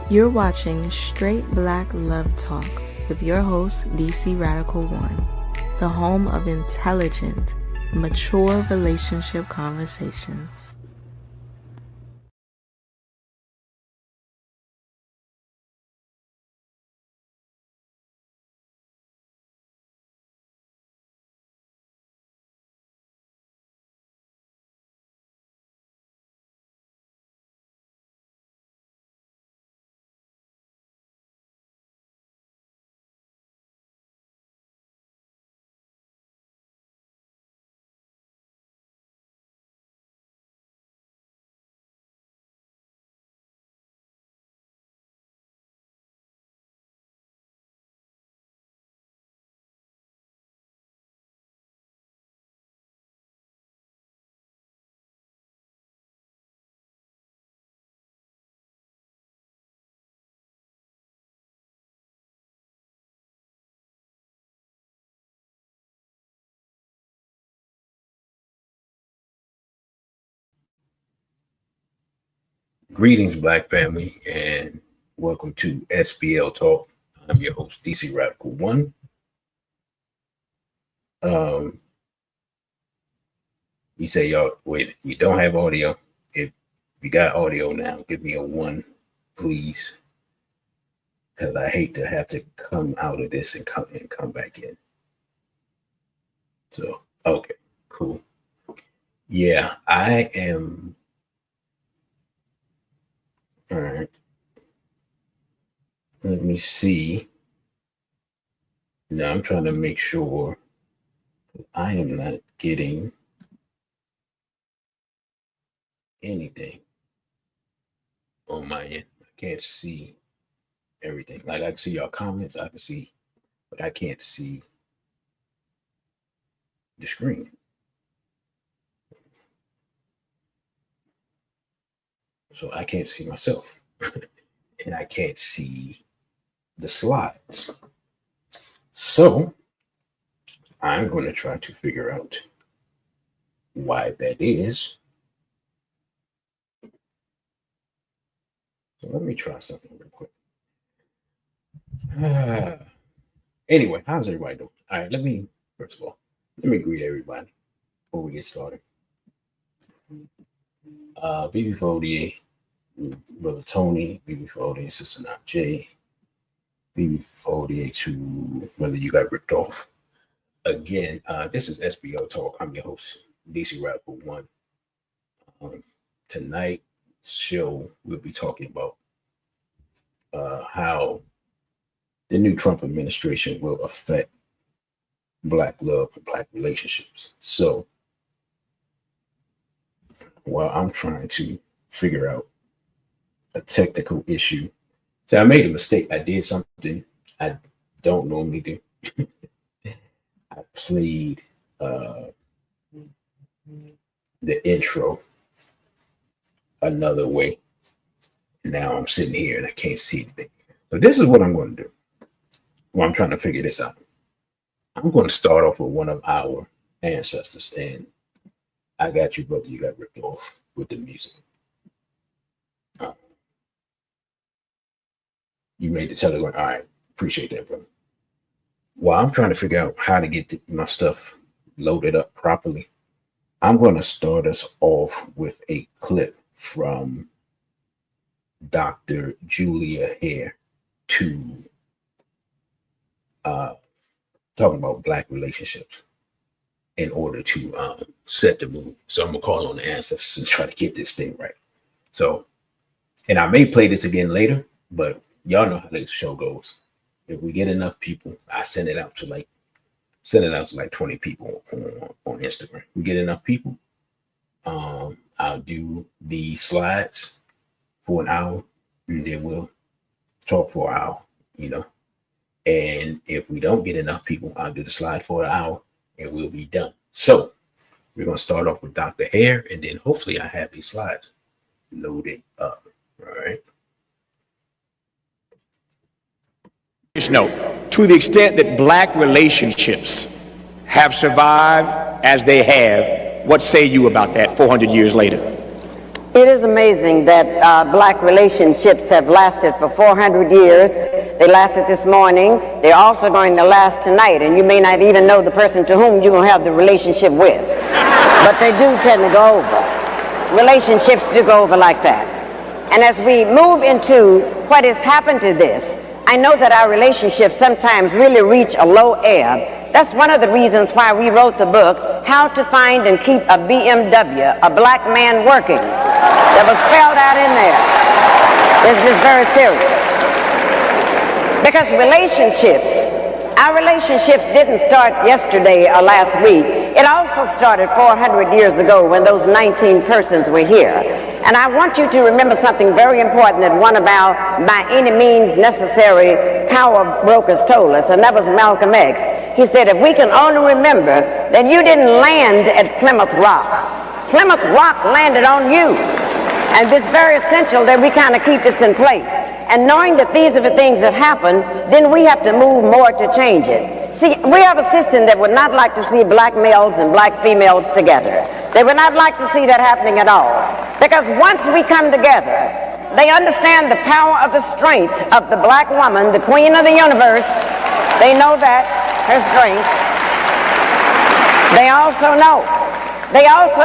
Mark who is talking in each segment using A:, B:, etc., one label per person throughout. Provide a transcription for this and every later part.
A: You're watching Straight Black Love Talk with your host, DC Radical One, the home of intelligent, mature relationship conversations.
B: Greetings, Black family, and welcome to SBL Talk. I'm your host, DC Radical One. You say, y'all, wait, you don't have audio. If you got audio now, give me a 1, please, because I hate to have to come out of this and come back in. So, okay, cool. Yeah, I am. All right. Let me see. Now I'm trying to make sure I am not getting anything on my end. I can't see everything. Like I can see your comments, I can see, but I can't see the screen. So I can't see myself. And I can't see the slides. So I'm going to try to figure out why that is. So let me try something real quick. Anyway, how's everybody doing? All right, first of all, let me greet everybody before we get started. BB Fodier, Brother Tony, BB Fodier, Sister Not J, BB Fodier to Whether You Got Ripped Off. Again, this is S.B.L Talk. I'm your host, DC Radical One. Tonight's show, we'll be talking about how the new Trump administration will affect Black love and Black relationships. So while I'm trying to figure out a technical issue, so I made a mistake. I did something I don't normally do. I played the intro another way. Now I'm sitting here and I can't see anything. So this is what I'm going to do. Well, I'm trying to figure this out. I'm going to start off with one of our ancestors, and I got you, brother. You got ripped off with the music. You made the telegram. All right, appreciate that, brother. While I'm trying to figure out how to get my stuff loaded up properly, I'm going to start us off with a clip from Dr. Julia Hare to talking about Black relationships in order to set the mood. So I'm gonna call on the ancestors and try to get this thing right. So, and I may play this again later, but y'all know how this show goes. If we get enough people, I send it out to like 20 people on Instagram. We get enough people, I'll do the slides for an hour, and then we'll talk for an hour, you know. And if we don't get enough people, I'll do the slide for an hour and we'll be done. So we're going to start off with Dr. Hare, and then hopefully I have these slides loaded up. All right.
C: Just note, to the extent that Black relationships have survived as they have, what say you about that 400 years later?
D: It is amazing that black relationships have lasted for 400 years. They lasted this morning. They're also going to last tonight, and you may not even know the person to whom you're going to have the relationship with. But they do tend to go over. Relationships do go over like that. And as we move into what has happened to this, I know that our relationships sometimes really reach a low ebb. That's one of the reasons why we wrote the book, How to Find and Keep a BMW, a Black Man Working. That was spelled out in there. It's just very serious. Because our relationships didn't start yesterday or last week. It also started 400 years ago when those 19 persons were here. And I want you to remember something very important that one of our by any means necessary power brokers told us, and that was Malcolm X. He said, if we can only remember that you didn't land at Plymouth Rock. Plymouth Rock landed on you. And it's very essential that we kind of keep this in place. And knowing that these are the things that happen, then we have to move more to change it. See, we have a system that would not like to see black males and black females together. They would not like to see that happening at all. Because once we come together, they understand the power of the strength of the black woman, the queen of the universe. They know that, her strength. They also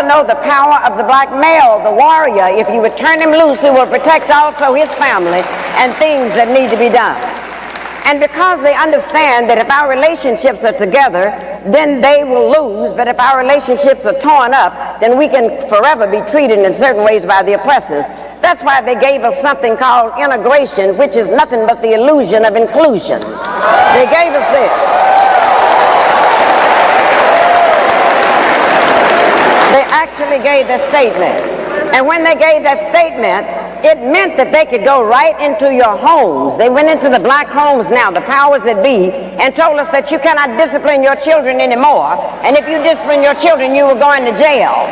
D: know the power of the black male, the warrior. If you would turn him loose, he will protect also his family and things that need to be done. And because they understand that if our relationships are together, then they will lose. But if our relationships are torn up, then we can forever be treated in certain ways by the oppressors. That's why they gave us something called integration, which is nothing but the illusion of inclusion. They gave us this. They actually gave that statement. And when they gave that statement, it meant that they could go right into your homes. They went into the black homes now, the powers that be, and told us that you cannot discipline your children anymore. And if you discipline your children, you will go into jail.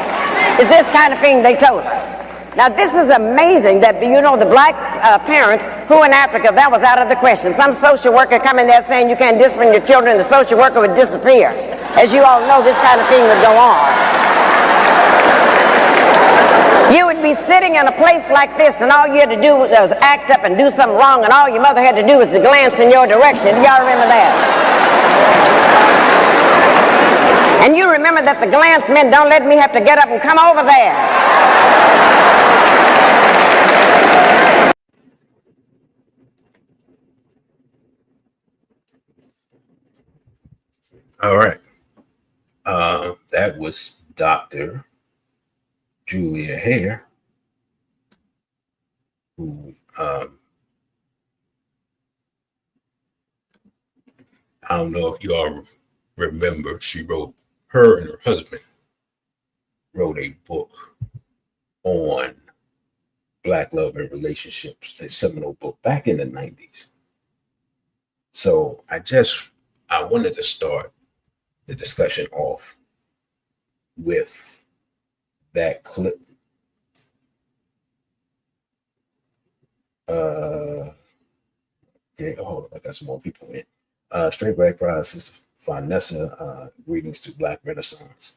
D: It's this kind of thing they told us. Now, this is amazing that, you know, the black parents who in Africa, that was out of the question. Some social worker come in there saying you can't discipline your children, the social worker would disappear. As you all know, this kind of thing would go on. You would be sitting in a place like this, and all you had to do was act up and do something wrong, and all your mother had to do was to glance in your direction. Y'all remember that? And you remember that the glance meant, don't let me have to get up and come over there.
B: All right. That was Dr. Julia Hare, who I don't know if you all remember, her and her husband wrote a book on Black love and relationships, a seminal book back in the 90s. So I wanted to start the discussion off with that clip. Yeah, hold on, I got some more people in. Straight Black Pride, Sister Vanessa, greetings to Black Renaissance.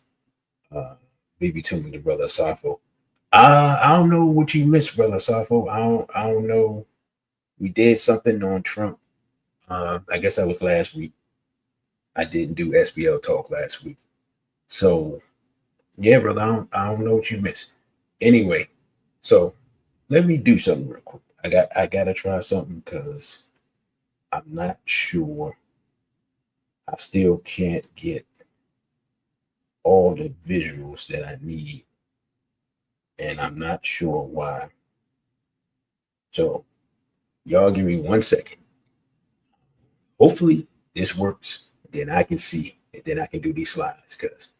B: BB Toomey, the brother Safo. I don't know what you missed, brother Safo. I don't know. We did something on Trump. I guess that was last week. I didn't do SBL talk last week. So yeah, brother, I don't know what you missed. Anyway, so let me do something real quick. I gotta try something because I'm not sure. I still can't get all the visuals that I need, and I'm not sure why. So y'all give me 1 second. Hopefully this works. Then I can see, and then I can do these slides because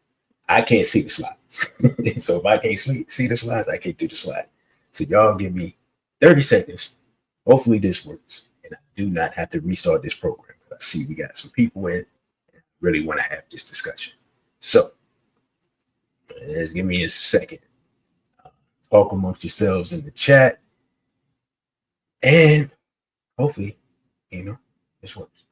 B: I can't see the slides. So if I can't see the slides, I can't do the slide. So y'all give me 30 seconds. Hopefully this works, and I do not have to restart this program. I see we got some people in. Really want to have this discussion. So just give me a second. Talk amongst yourselves in the chat, and hopefully, this works.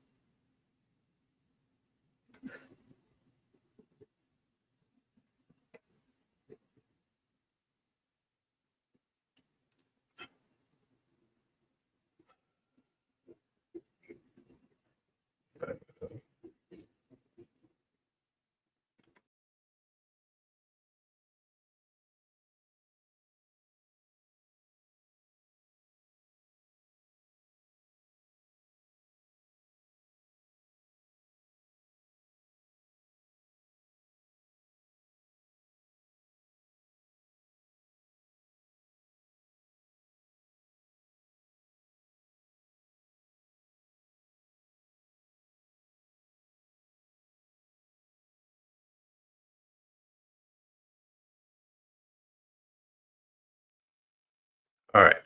B: All right.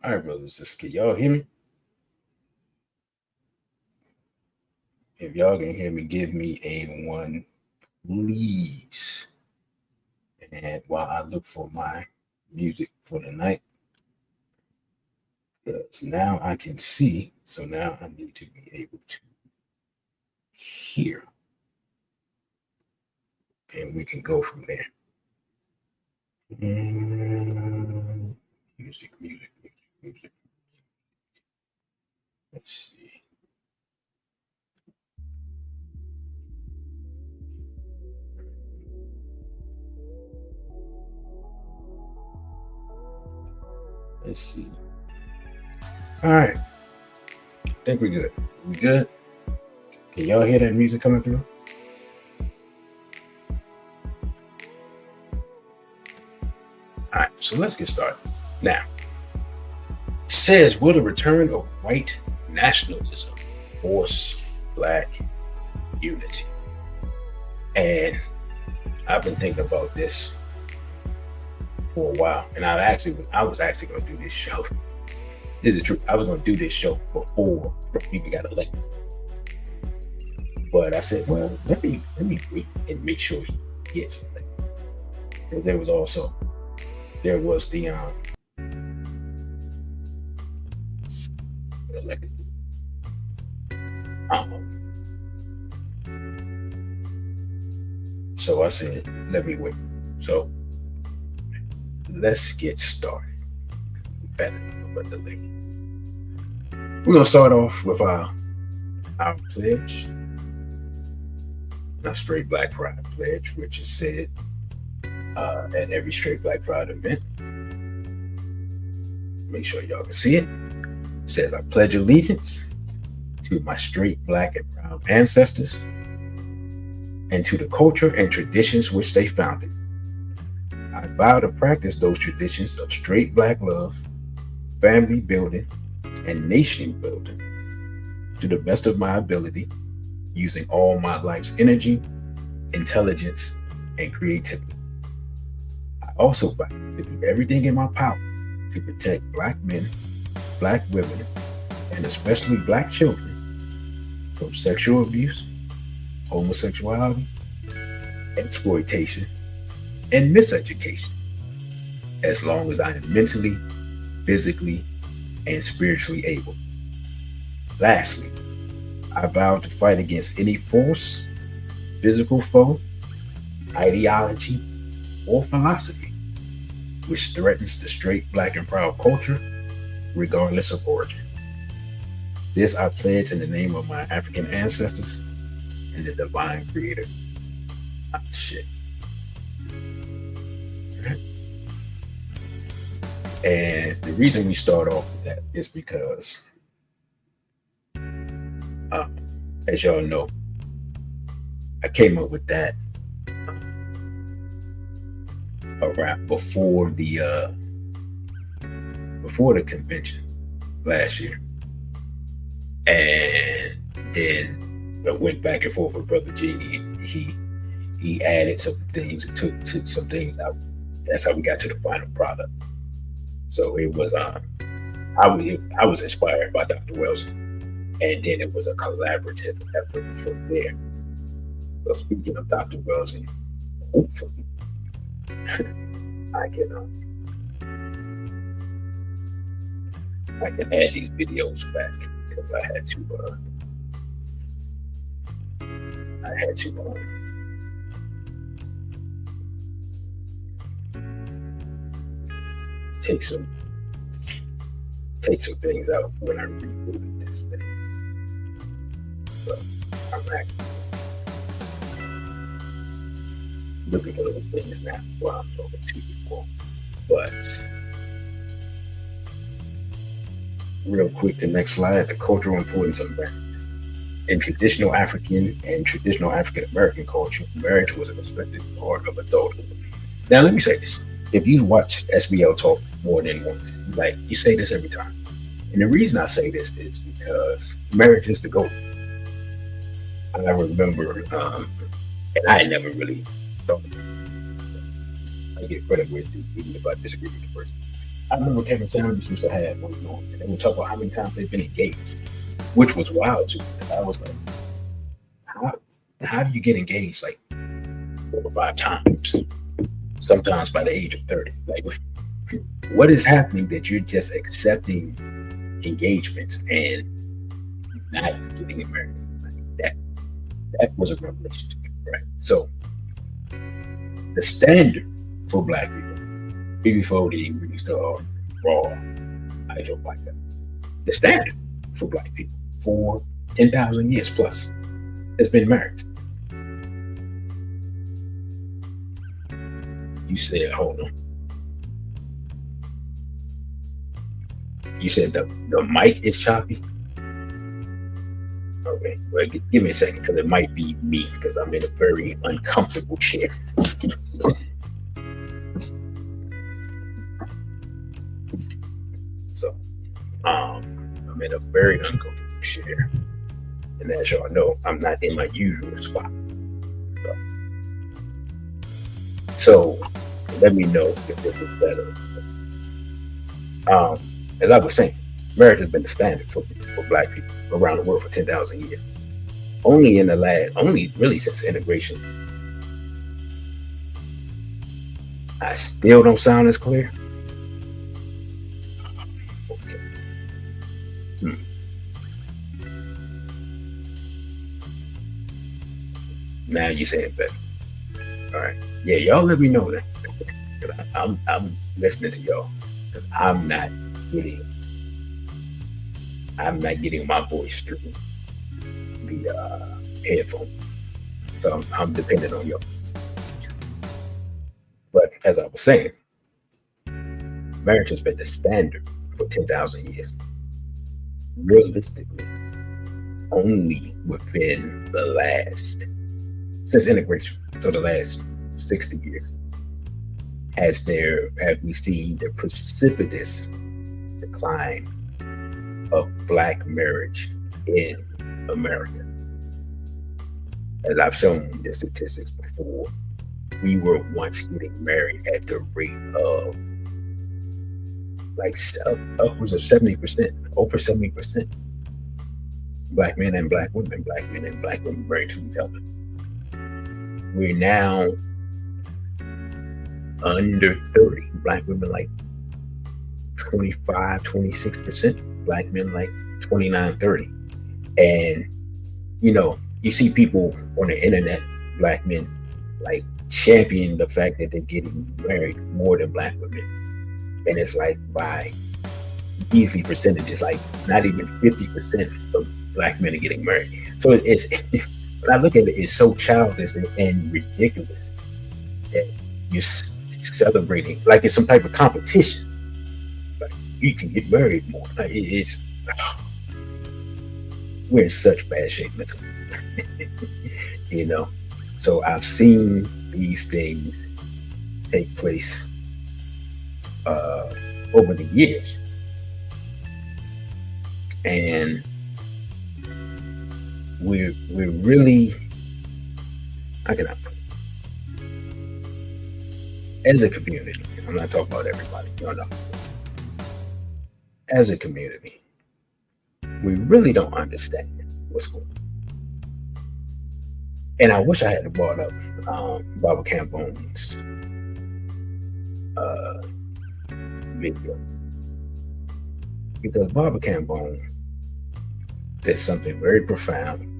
B: All right, brothers. Can y'all hear me? If y'all can hear me, give me a 1, please. And while I look for my music for the night, because now I can see, so now I need to be able to hear. And we can go from there. Music. Let's see. Let's see. All right. I think we're good. We good? Can y'all hear that music coming through? All right, so let's get started. Now, it says, will the return of white nationalism force Black unity? And I've been thinking about this for a while, and I was actually going to do this show. This is true. I was going to do this show before Trump even got elected, but I said, well, let me wait and make sure he gets elected. Because there was the elected. So I said, let me wait. So let's get started. We've had enough of the delay. We're gonna start off with our pledge, our Straight Black Pride pledge, which is said at every Straight Black Pride event. Make sure y'all can see it. It says, I pledge allegiance to my straight, Black, and proud ancestors, and to the culture and traditions which they founded. I vow to practice those traditions of straight Black love, family building, and nation building to the best of my ability, using all my life's energy, intelligence, and creativity. I also vow to do everything in my power to protect Black men, Black women, and especially Black children from sexual abuse, homosexuality, exploitation, and miseducation, as long as I am mentally, physically, and spiritually able. Lastly, I vow to fight against any force, physical foe, ideology, or philosophy which threatens the straight, Black, and proud culture, regardless of origin. This I pledge in the name of my African ancestors and the divine creator. Shit. And the reason we start off with that is because, as y'all know, I came up with that around before the convention last year, and then I went back and forth with Brother Genie, and he added some things and took some things out. That's how we got to the final product. So it was I was inspired by Dr. Wells, and then it was a collaborative effort from there. So speaking of Dr. Wells, hopefully I can add these videos back, because I had to take some things out when I rebooted this thing. But I'm actually looking for those things now while I'm talking to you all. But real quick, the next slide, the cultural importance of marriage. In traditional African and traditional African American culture, marriage was a respected part of adulthood. Now, let me say this. If you've watched SBL talk more than once, like, you say this every time. And the reason I say this is because marriage is the goal. I remember, and I never really thought about it. I get credit where it's due, even if I disagree with the person. I remember Kevin Samuels used to have one on, and they would talk about how many times they've been engaged, which was wild to me. I was like, how do you get engaged like 4 or 5 times? Sometimes by the age of 30. Like, what is happening that you're just accepting engagements and not getting married? Like that was a revelation to me, right? So the standard for Black people, before they released the raw, I joke like that. The standard for Black people for 10,000 years plus has been marriage. You said, hold on. You said the mic is choppy? Okay, well, give me a second, because it might be me, because I'm in a very uncomfortable chair. So, I'm in a very uncomfortable chair. And as y'all know, I'm not in my usual spot. So let me know if this is better. As I was saying, marriage has been the standard for Black people around the world for 10,000 years. Only really since integration. I still don't sound as clear. Okay. Now you say it better. All right. Yeah, y'all let me know that. I'm listening to y'all, because I'm not getting my voice through the headphones. So I'm dependent on y'all. But as I was saying, marriage has been the standard for 10,000 years. Realistically, only within the last, since integration, so the last 60 years, have we seen the precipitous decline of Black marriage in America. As I've shown the statistics before, we were once getting married at the rate of like upwards of 70%, over 70%. Black men and Black women, Black men and Black women married to each other. We're now under 30. Black women like 25, 26%. Black men like 29, 30. And, you see people on the internet, Black men, like champion the fact that they're getting married more than Black women. And it's like by easy percentages, like not even 50% of Black men are getting married. So it's when I look at it, it's so childish and ridiculous that you're celebrating like it's some type of competition. Like you can get married more. Like we're in such bad shape mentally. So I've seen these things take place over the years, and we're really, how can I put it? As a community, I'm not talking about everybody, no. As a community, we really don't understand what's going on. And I wish I had brought up Baba Campone's video, because Baba Campone said something very profound.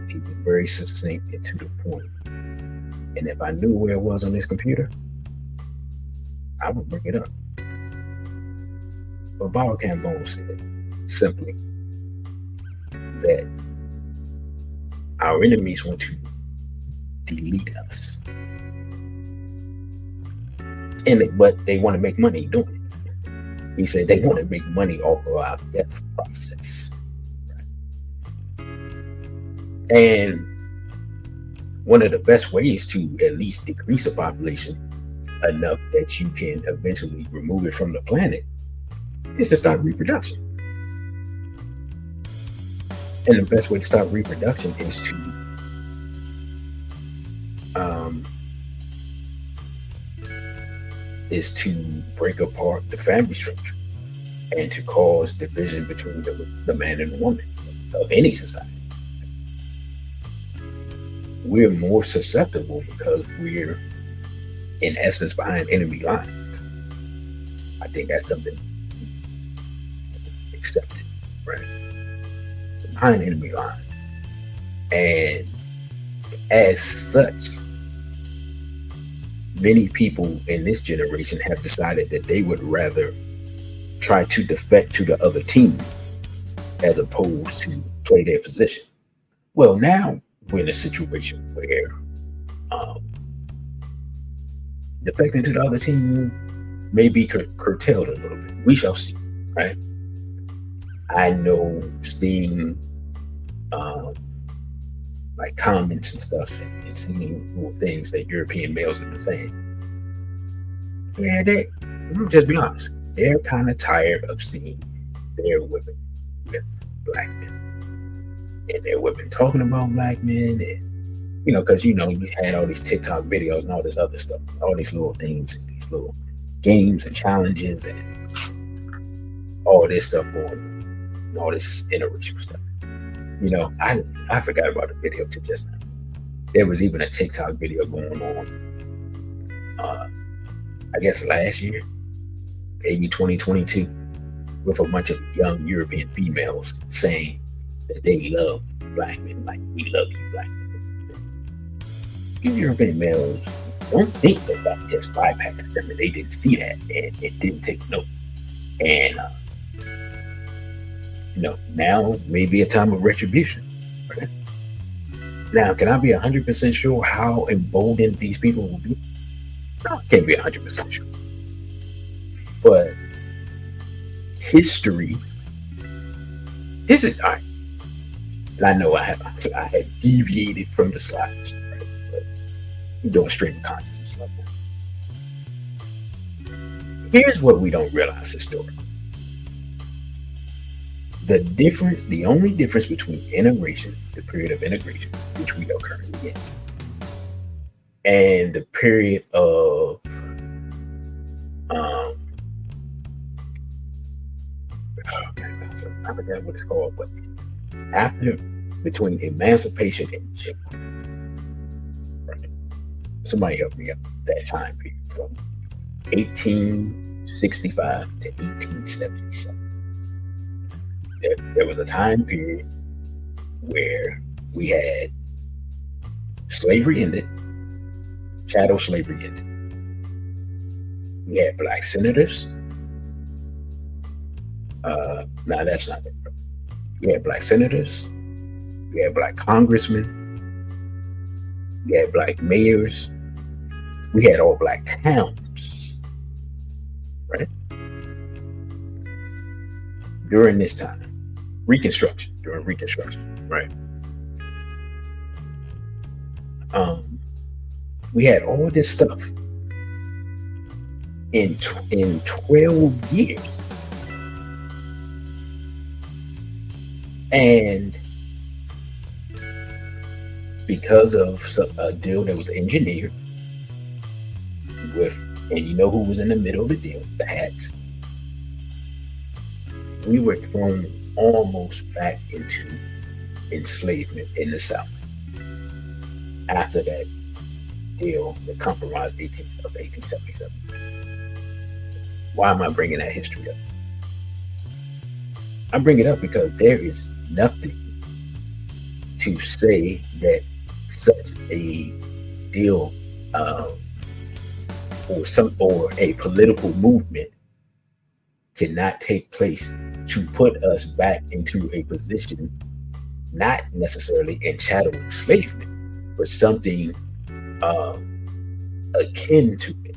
B: He was very succinct and to the point. And if I knew where it was on this computer, I would bring it up. But Baba Campone said simply that our enemies want to delete us, but they want to make money doing it. He said they want to make money off of our death process. Right? And one of the best ways to at least decrease a population enough that you can eventually remove it from the planet is to start reproduction. And the best way to start reproduction is to is to break apart the family structure and to cause division between the man and the woman of any society. We're more susceptible because we're, in essence, behind enemy lines. I think that's something accepted, right? Behind enemy lines. And as such, many people in this generation have decided that they would rather try to defect to the other team as opposed to play their position. Well, now we're in a situation where defecting to the other team may be curtailed a little bit. We shall see, right? I know seeing like comments and stuff and seeing little things that European males have been saying. Yeah, just be honest. They're kind of tired of seeing their women with black men. And their women talking about black men, and because you had all these TikTok videos and all this other stuff, all these little things, these little games and challenges and all this stuff going on, all this interracial stuff. I forgot about the video till just now. There was even a TikTok video going on, I guess last year, maybe 2022, with a bunch of young European females saying that they love black men like we love you black men. These European males don't think that that just bypassed them and they didn't see that and it didn't take note. And now may be a time of retribution. Right? Now, can I be 100% sure how emboldened these people will be? No, I can't be 100% sure. But history, this is, all right. And I know I have deviated from the slides, right? But I'm doing stream of consciousness right now. Here's what we don't realize historically. The only difference between integration, the period of integration, which we are currently in, and the period of I forgot what it's called, but between emancipation and Jim Crow, right? Somebody help me out. That time period from 1865 to 1877. There was a time period where we had slavery ended, chattel slavery ended. We had black senators. No, that's not it. We had black senators. We had black congressmen. We had black mayors. We had all black towns, right? During this time, during Reconstruction, right? We had all this stuff in 12 years. And because of a deal that was engineered with, and you know who was in the middle of the deal? The hats. We were thrown almost back into enslavement in the South after that deal, the compromise of 1877. Why am I bringing that history up? I bring it up because there is nothing to say that such a deal or a political movement cannot take place to put us back into a position, not necessarily in chattel enslavement, but something akin to it,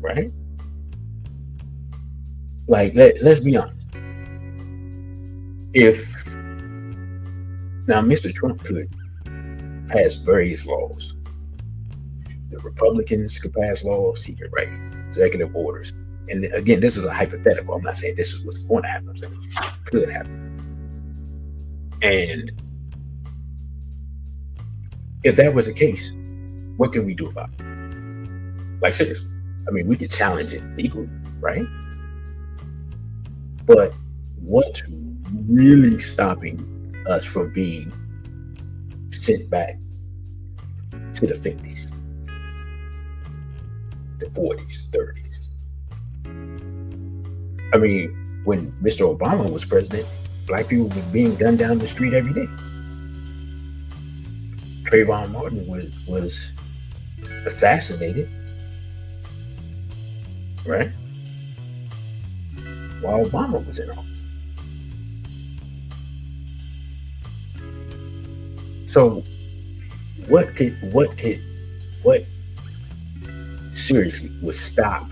B: right? Like, let's be honest. If now Mr. Trump could pass various laws, the Republicans could pass laws, he could write executive orders. And again, this is a hypothetical. I'm not saying this is what's going to happen. I'm saying it could happen. And if that was the case, what can we do about it? Like, seriously, I mean, we could challenge it legally, right? But what's really stopping us from being sent back to the 50s, the 40s, 30s? I mean, when Mr. Obama was president, black people were being gunned down the street every day. Trayvon Martin was assassinated, right? While Obama was in office. So what seriously would stop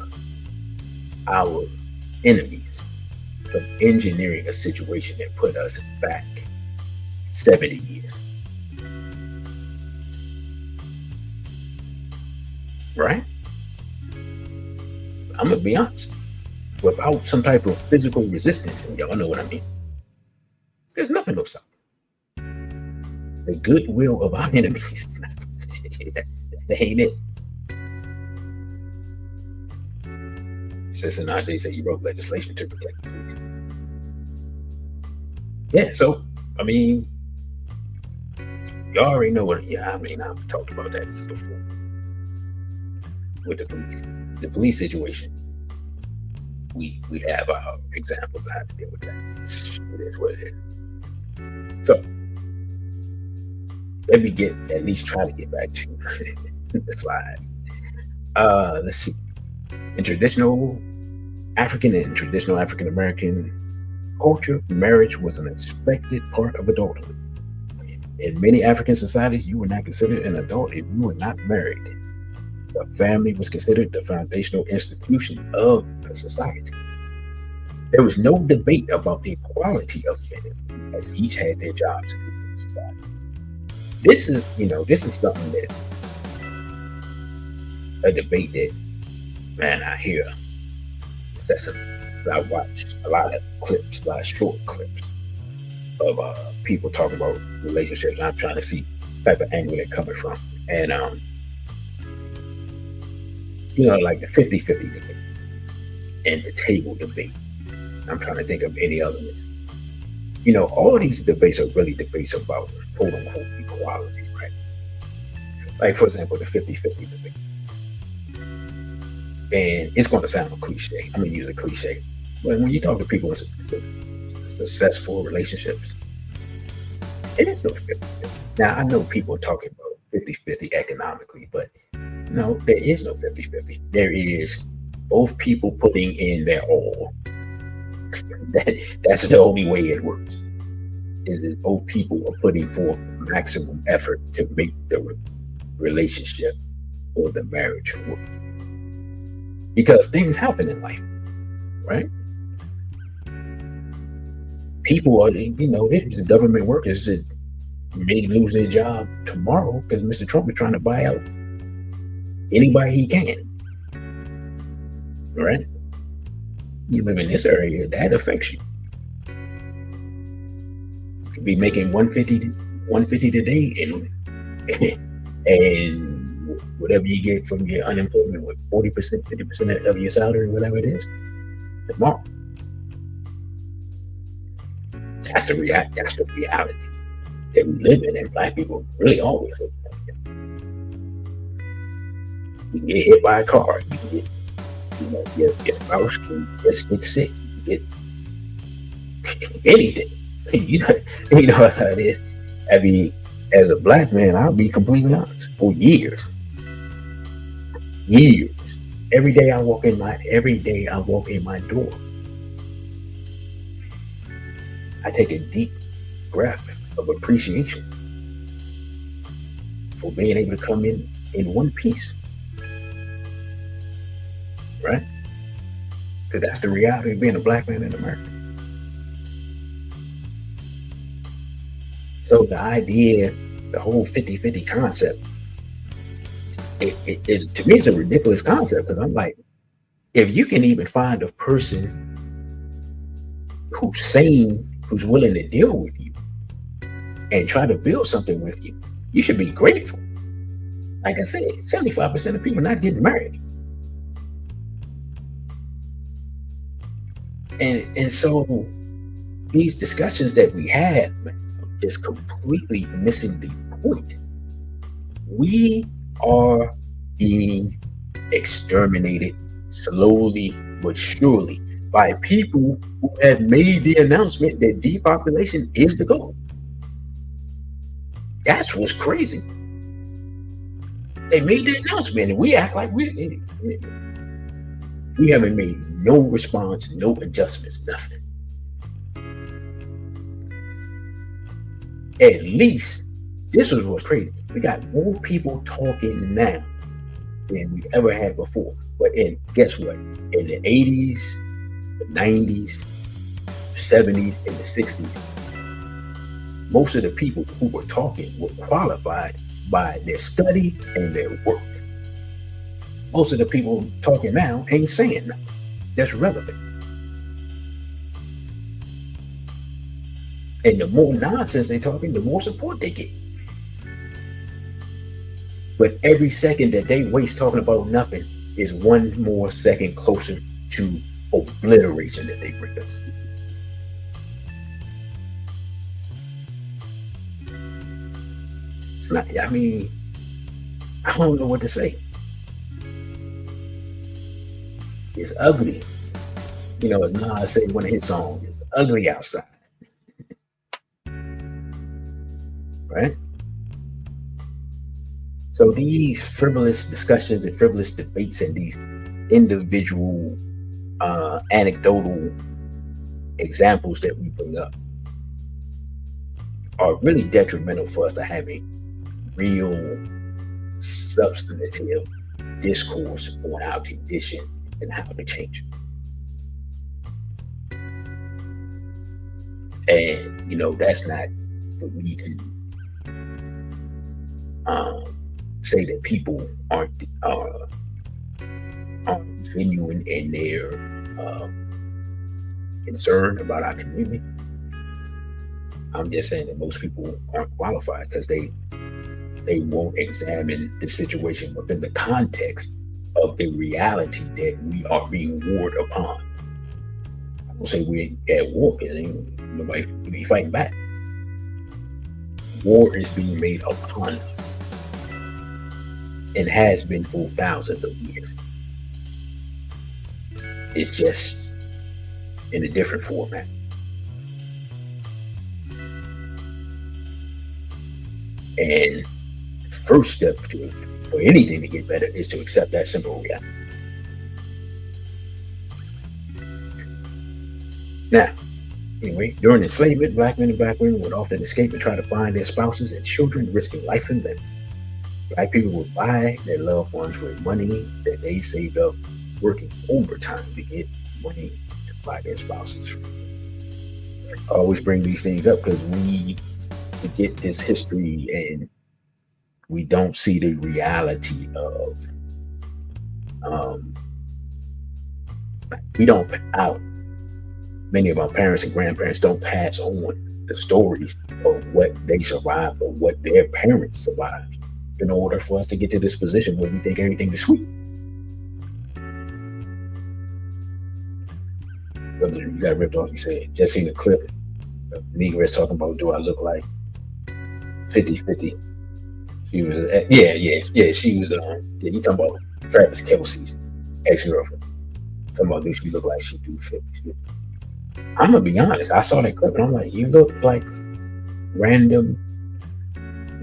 B: our enemies from engineering a situation that put us back 70 years? Right? I'm gonna be honest. Without some type of physical resistance, and y'all know what I mean, there's nothing to stop. The goodwill of our enemies, that ain't it. Cesar Najee said he wrote legislation to protect the police. Yeah, so I mean, y'all already know what. Yeah, I mean, I've talked about that before with the police situation. We have our examples of how to deal with that. It is what it is. So let me at least try to get back to the slides. Let's see. In traditional African and traditional African American culture, marriage was an expected part of adulthood. In many African societies, you were not considered an adult if you were not married. The family was considered the foundational institution of the society. There was no debate about the equality of men, as each had their jobs in the society. This is something that a debate that, man, I hear incessantly. I watched a lot of clips, a lot of short clips of people talking about relationships. I'm trying to see the type of angle they're coming from. And like the 50-50 debate and the table debate. I'm trying to think of any other ones. All of these debates are really debates about quote unquote equality, right? Like, for example, the 50-50 debate. And it's going to sound a cliche. I'm going to use a cliche. But when you talk to people in successful relationships, it is no 50-50. Now, I know people are talking about 50-50 economically, but no, there is no 50-50. There is both people putting in their all. That's the only way it works. Is that both people are putting forth maximum effort to make the relationship or the marriage work. Because things happen in life, right? People are, there's government workers that may lose their job tomorrow because Mr. Trump is trying to buy out anybody he can, right? You live in this area, that affects you. You could be making 150 today, and whatever you get from your unemployment, with 40%, 50% of your salary, whatever it is, tomorrow. That's the reality that we live in, and black people really always live in. You can get hit by a car. You can get, your spouse can just get sick. You get anything. You know how it is. I mean, as a black man, I'll be completely honest. For years, every day I walk in my door, I take a deep breath of appreciation for being able to come in one piece, right? Because that's the reality of being a black man in America. So the idea, the whole 50-50 concept, it is, to me, it's a ridiculous concept, because I'm like, if you can even find a person who's sane, who's willing to deal with you and try to build something with you, you should be grateful. Like I said, 75% of people not getting married. And so these discussions that we have, man, is completely missing the point. We are being exterminated slowly but surely by people who have made the announcement that depopulation is the goal. That's what's crazy. They made the announcement and we act like we haven't made no response, no adjustments, nothing. At least, this was what's crazy. We got more people talking now than we ever had before. But guess what? In the 80s, the 90s, 70s, and the 60s, most of the people who were talking were qualified by their study and their work. Most of the people talking now ain't saying nothing that's relevant. And the more nonsense they talking, the more support they get. But every second that they waste talking about nothing is one more second closer to obliteration that they bring us. It's not, I mean, I don't know what to say. It's ugly. You know, as Nas said in one of his songs, it's ugly outside. Right? So these frivolous discussions and frivolous debates and these individual anecdotal examples that we bring up are really detrimental for us to having real substantive discourse on our condition and how to change it. And, you know, that's not for me to say that people aren't genuine in their concern about our community. I'm just saying that most people aren't qualified because they won't examine the situation within the context of the reality that we are being warred upon. I don't say we're at war because nobody be fighting back. War is being made upon us and has been for thousands of years. It's just in a different format. And the first step for anything to get better is to accept that simple reality. Now, anyway, during enslavement, black men and black women would often escape and try to find their spouses and children, risking life and limb. Black people would buy their loved ones with money that they saved up, working overtime to get money to buy their spouses. I always bring these things up because we forget this history and we don't see the reality of many of our parents and grandparents don't pass on the stories of what they survived or what their parents survived in order for us to get to this position where we think everything is sweet. Brother, you got ripped off, you said, just seen a clip of Negroes talking about, do I look like 50-50? She was, she was, you talking about Travis Kelce's ex-girlfriend. Talking about, do she look like she do 50-50? I'm gonna be honest, I saw that clip and I'm like, you look like random,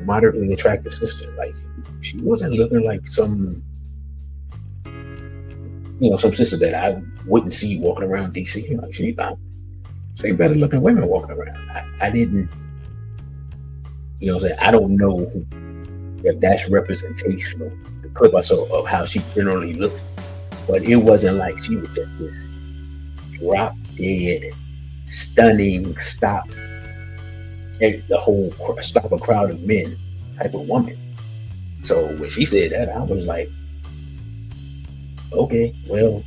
B: moderately attractive sister. Like, she wasn't looking like some sister that I wouldn't see walking around DC. Like, she better looking women walking around. I didn't, I don't know if that's representational. The clip I saw of how she generally looked, but it wasn't like she was just this drop dead, stunning, stop a crowd of men type of woman. So when she said that, I was like, okay, well,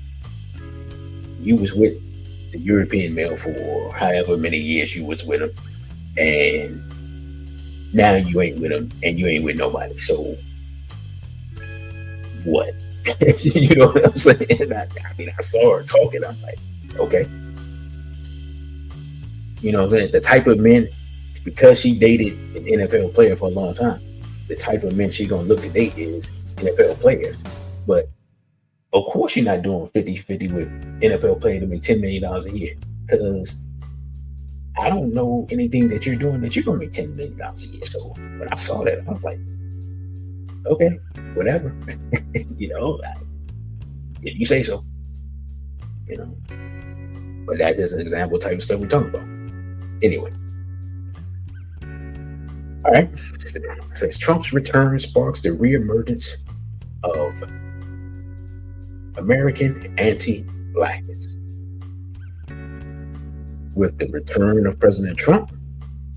B: you was with the European male for however many years you was with him, and now you ain't with him and you ain't with nobody. So what? You know what I'm saying? I mean, I saw her talking. I'm like, okay. You know what I'm saying? The type of men, because she dated an NFL player for a long time, the type of men she's going to look to date is NFL players. But of course you're not doing 50-50 with NFL players to make $10 million a year, because I don't know anything that you're doing that you're going to make $10 million a year. So when I saw that, I was like, okay, whatever. You know, if you say so. You know, but that's just an example type of stuff we're talking about. Anyway. All right. It says Trump's return sparks the reemergence of American anti-blackness. With the return of President Trump,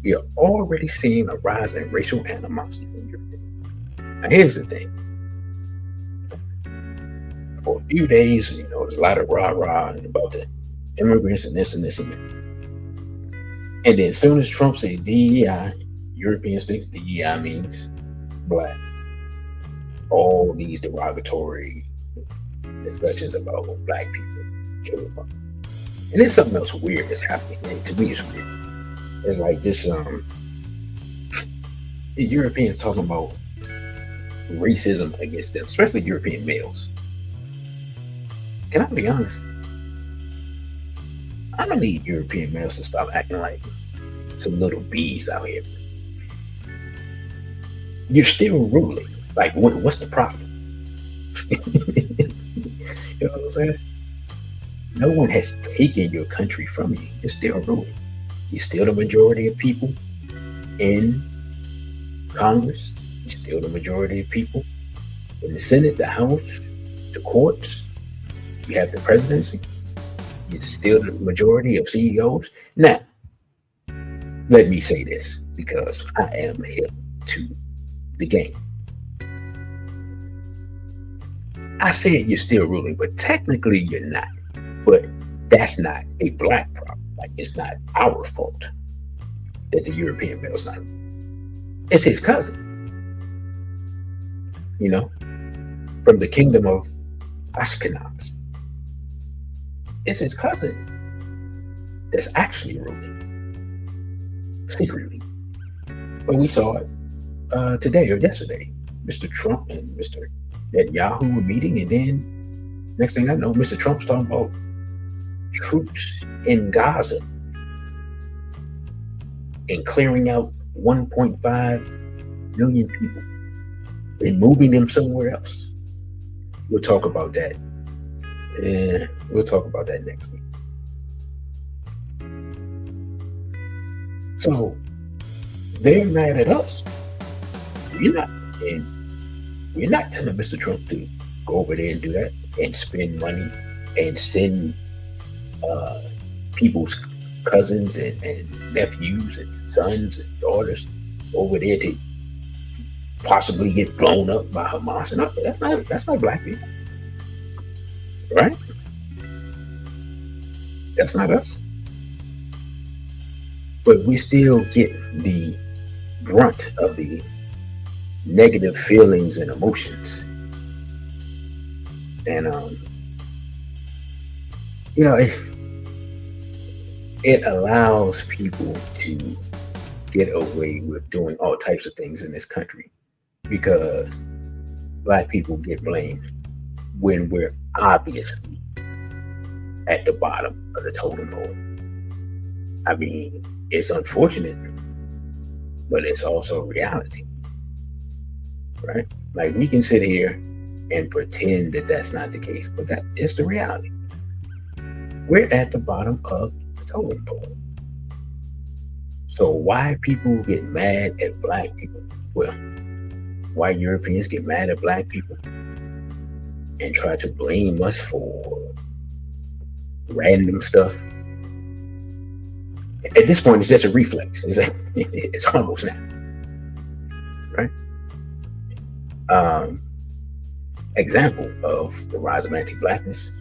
B: we are already seeing a rise in racial animosity in Europe. Now, here's the thing. For a few days, you know, there's a lot of rah-rah about the immigrants and this and this and that. And then as soon as Trump said DEI, Europeans think DEI means black. All these derogatory discussions about black people kill them. And there's something else weird that's happening. And to me, it's weird. It's like this, Europeans talking about racism against them, especially European males. Can I be honest? I'm gonna need European males to stop acting like some little bees out here. You're still ruling. Like, what's the problem? You know what I'm saying? No one has taken your country from you. You're still ruling. You're still the majority of people in Congress. You're still the majority of people in the Senate, the House, the courts. You have the presidency. You're still the majority of CEOs. Now, let me say this, because I am hip to the game. I said you're still ruling, but technically you're not. But that's not a black problem. Like, it's not our fault that the European male's not. It's his cousin. You know, from the kingdom of Ashkenaz. It's his cousin that's actually ruling secretly. But we saw it today or yesterday. Mr. Trump and Mr. Netanyahu were meeting, and then next thing I know, Mr. Trump's talking about troops in Gaza and clearing out 1.5 million people and moving them somewhere else. We'll talk about that. And we'll talk about that next week. So they're mad at us. We're not telling Mr. Trump to go over there and do that and spend money and send people's cousins and nephews and sons and daughters over there to possibly get blown up by Hamas. And that's not black people, right? That's not us. But we still get the brunt of the negative feelings and emotions. And you know, it allows people to get away with doing all types of things in this country because black people get blamed when we're obviously at the bottom of the totem pole. I mean, it's unfortunate, but it's also reality, right? Like, we can sit here and pretend that that's not the case, but that is the reality. We're at the bottom of the totem pole. So why people get mad at black people? Well, why Europeans get mad at black people and try to blame us for random stuff. At this point, it's just a reflex. It's almost now, right? Example of the rise of anti-blackness.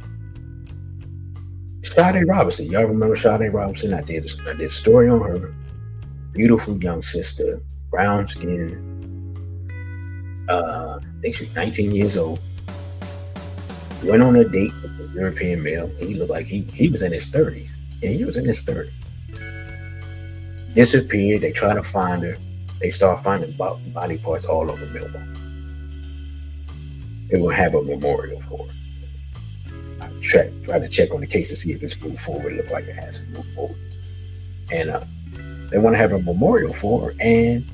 B: Sade Robinson. Y'all remember Sade Robinson? I did a story on her. Beautiful young sister, brown skin. I think she's 19 years old. Went on a date with a European male. He looked like he was in his 30s. And he was in his 30s. disappeared. They try to find her. They start finding body parts all over Milwaukee. They will have a memorial for her. I try to check on the case to see if it's moved forward. It looks like it has moved forward. And they want to have a memorial for her. And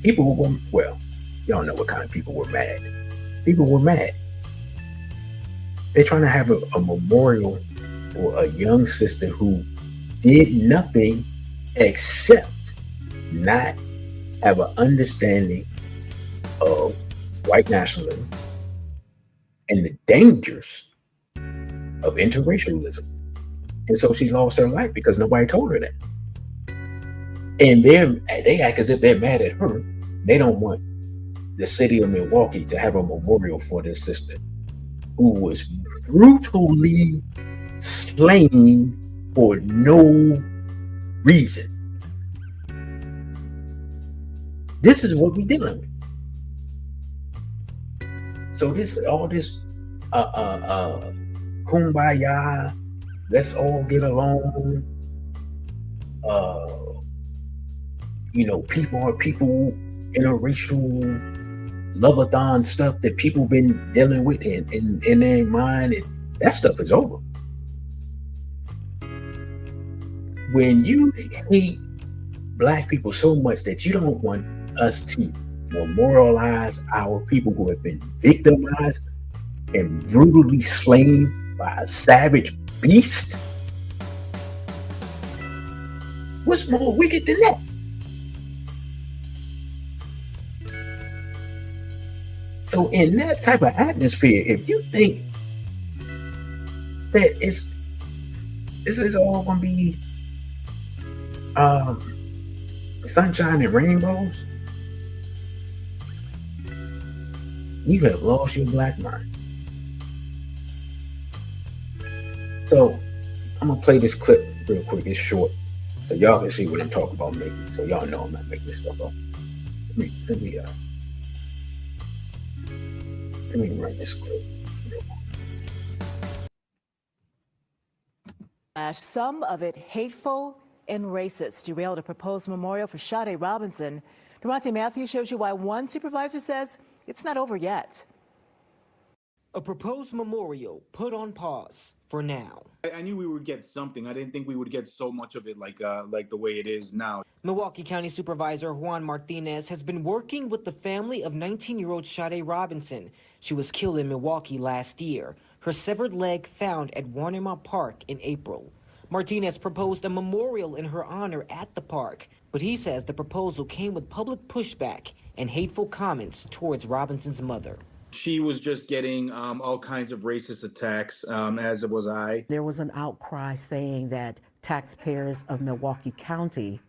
B: people were, well, y'all know what kind of people were mad. People were mad. They're trying to have a memorial for a young sister who did nothing except not have an understanding of white nationalism and the dangers of interracialism. And so she lost her life because nobody told her that. And they act as if they're mad at her. They don't want the city of Milwaukee to have a memorial for this sister who was brutally slain for no reason. This is what we're dealing with. So all this kumbaya, let's all get along. People are people, interracial love-a-thon stuff that people been dealing with in their mind, and that stuff is over. When you hate Black people so much that you don't want us to memorialize our people who have been victimized and brutally slain by a savage beast, what's more wicked than that? So in that type of atmosphere, if you think that this is all gonna be sunshine and rainbows, you have lost your Black mind. So I'm gonna play this clip real quick. It's short, so y'all can see what I'm talking about making. So y'all know I'm not making this stuff up. Let me run this clip.
E: Some of it hateful and racist. Derailed a proposed memorial for Sade Robinson. Durante Matthews shows you why one supervisor says it's not over yet.
F: A proposed memorial put on pause for now.
G: I knew we would get something. I didn't think we would get so much of it like the way it is now.
F: Milwaukee County Supervisor Juan Martinez has been working with the family of 19-year-old Sade Robinson. She was killed in Milwaukee last year. Her severed leg found at Warnemont Park in April. Martinez proposed a memorial in her honor at the park, but he says the proposal came with public pushback and hateful comments towards Robinson's mother.
G: She was just getting all kinds of racist attacks, as was I.
H: There was an outcry saying that taxpayers of Milwaukee County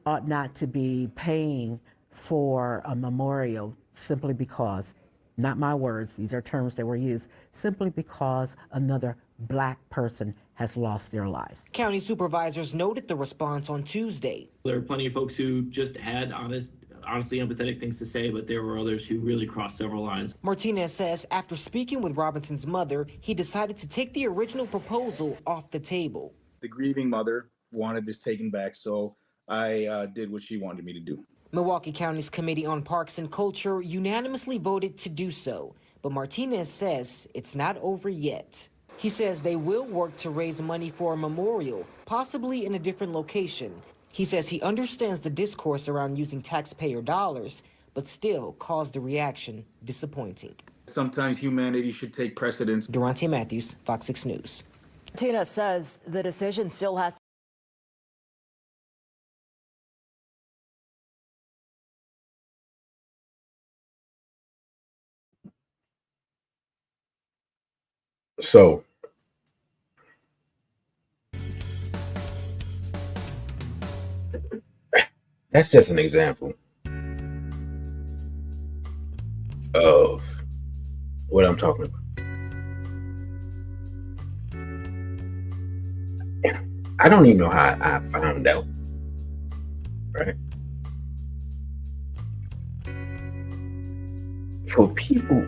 H: ought not to be paying for a memorial simply because, not my words, these are terms that were used, simply because another Black person has lost their lives.
F: County supervisors noted the response on Tuesday.
I: There are plenty of folks who just had honestly empathetic things to say, but there were others who really crossed several lines.
F: Martinez says after speaking with Robinson's mother, he decided to take the original proposal off the table.
G: The grieving mother wanted this taken back, so I did what she wanted me to do.
F: Milwaukee County's Committee on Parks and Culture unanimously voted to do so, but Martinez says it's not over yet. He says they will work to raise money for a memorial, possibly in a different location. He says he understands the discourse around using taxpayer dollars, but still calls the reaction disappointing.
G: Sometimes humanity should take precedence.
F: Durante Matthews, Fox 6 News.
E: Tina says the decision still has
B: So that's just an example of what I'm talking about. I don't even know how I found out, right? For people,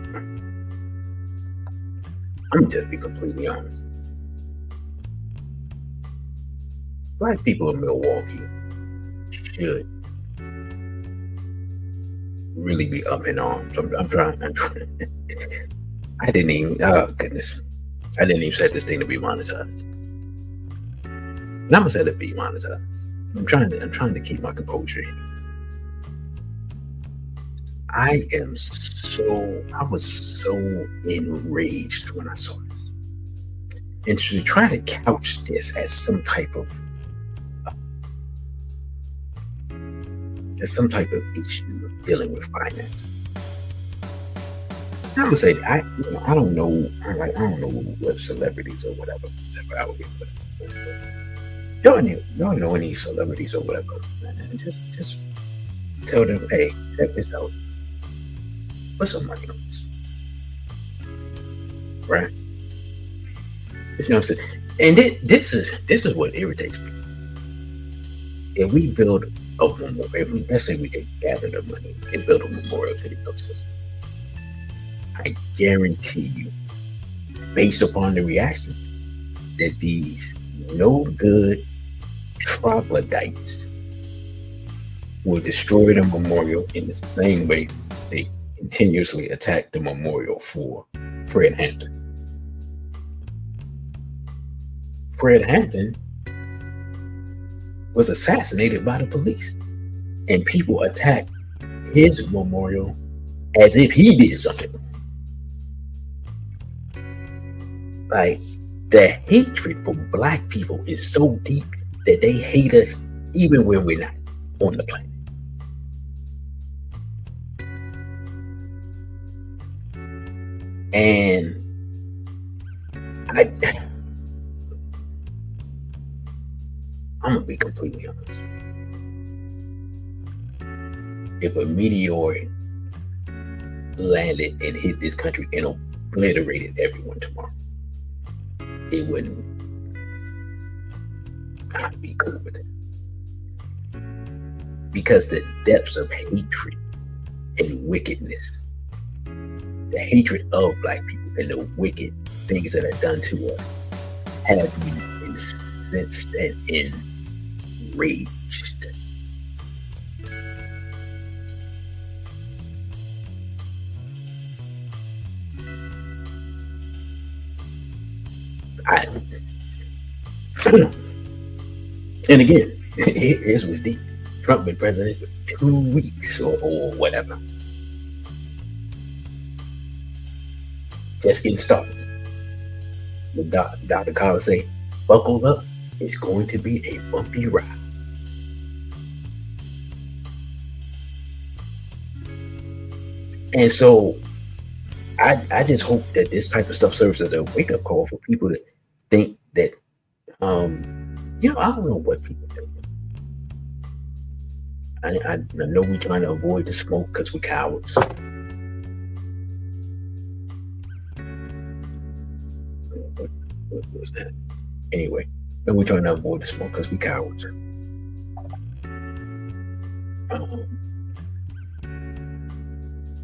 B: I'm just be completely honest. Black people in Milwaukee should really be up in arms. I'm trying. I didn't even. Oh goodness, I didn't even set this thing to be monetized. And I'm gonna set it to be monetized. I'm trying to keep my composure here. I was so enraged when I saw this. And to try to couch this as some type of issue dealing with finances. I'm gonna say I don't know. I don't know what celebrities or whatever I would be. Y'all know any celebrities or whatever, man, just tell them, hey, check this out. Put some money on this. Right? You know what I'm saying? And this is what irritates me. If we build a memorial, let's say we could gather the money and build a memorial to the health system, I guarantee you, based upon the reaction, that these no good troglodytes will destroy the memorial in the same way they continuously attack the memorial for Fred Hampton. Fred Hampton was assassinated by the police, and people attack his memorial as if he did something. Like, the hatred for Black people is so deep that they hate us even when we're not on the planet. And I'm gonna be completely honest. If a meteor landed and hit this country and obliterated everyone tomorrow, it wouldn't. I'd be cool with it. Because the depths of hatred and wickedness, the hatred of Black people and the wicked things that are done to us, have me incensed and enraged. And again, here's what's deep. Trump been president for 2 weeks or whatever. Just getting started. But Dr. Carter say, buckle up. It's going to be a bumpy ride. And so I just hope that this type of stuff serves as a wake-up call for people to think that, I don't know what people think. I know we're trying to avoid the smoke because we're cowards. What was that? Anyway, but we're trying to avoid the smoke because we're cowards.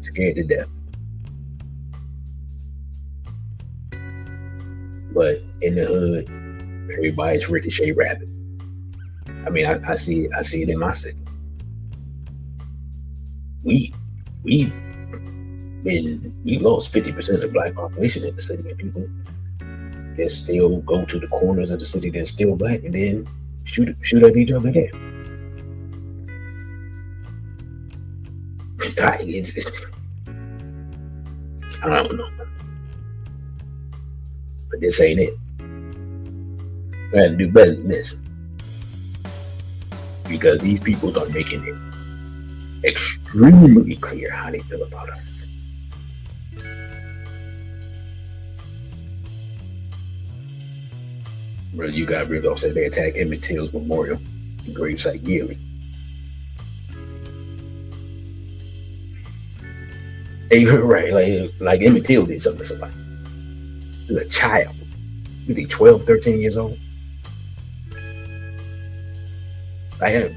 B: Scared to death. But in the hood, everybody's Ricochet Rabbit. I mean, I see it in my city. We lost 50% of the Black population in the city, and people that still go to the corners of the city that's still Black and then shoot at each other there. I don't know. But this ain't it. We had to do better than this. Because these people are making it extremely clear how they feel about us. Bro, you got Rudolph said they attack Emmett Till's memorial and gravesite yearly. Right, like Emmett Till did something to somebody. He was a child. Was he 12, 13 years old? I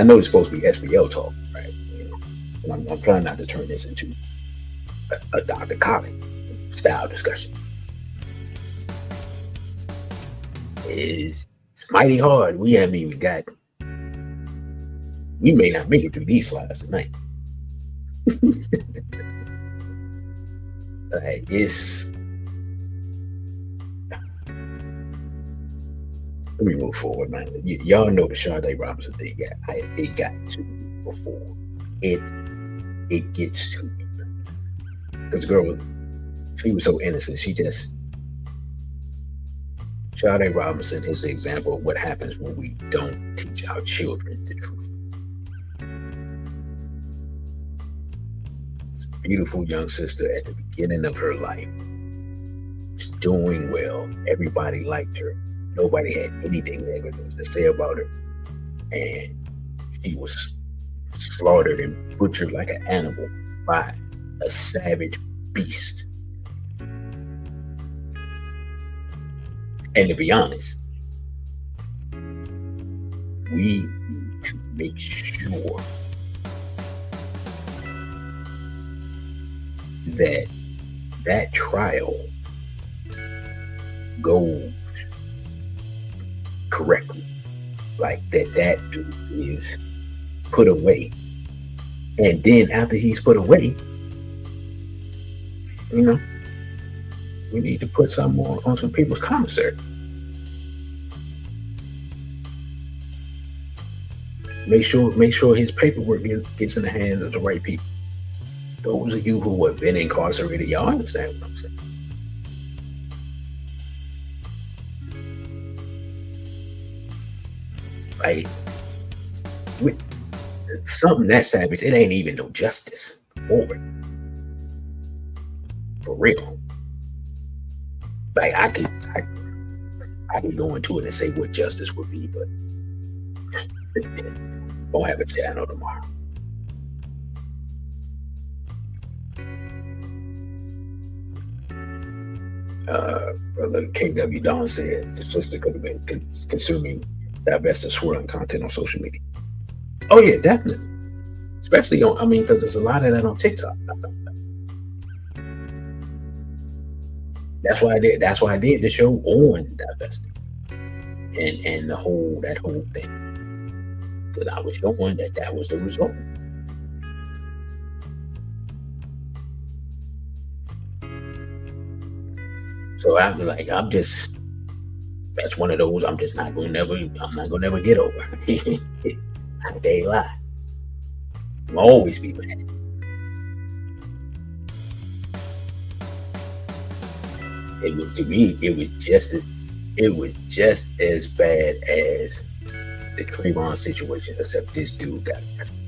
B: know it's supposed to be SBL talk, right? I'm trying not to turn this into a Dr. Collin style discussion. It's mighty hard. We haven't even got. We may not make it through these slides tonight. Like it's. Let me move forward, man. Y'all know the Sade Robinson thing. Yeah, it got to me before. It gets to me. Because the girl, she was so innocent. She just. Sade Robinson is the example of what happens when we don't teach our children the truth. This beautiful young sister at the beginning of her life was doing well. Everybody liked her. Nobody had anything negative to say about her. And she was slaughtered and butchered like an animal by a savage beast. And to be honest, we need to make sure that that trial goes correctly, like that dude is put away, and then after he's put away, we need to put some more on some people's commissary. Make sure his paperwork gets in the hands of the right people. Those of you who have been incarcerated, y'all understand what I'm saying. Like, with something that savage, it ain't even no justice for it. For real. Like, I could go into it and say what justice would be, but won't have a channel tomorrow. Brother KW Don said the sister could have been consuming divested swirling content on social media. Oh yeah, definitely. Especially on, because there's a lot of that on TikTok. That's why I did the show on divesting and that whole thing, because I was showing that was the result. So that's one of those I'm not gonna never get over. I can't lie. I'll always be mad. To me, it was just as bad as the Trayvon situation, except this dude got arrested.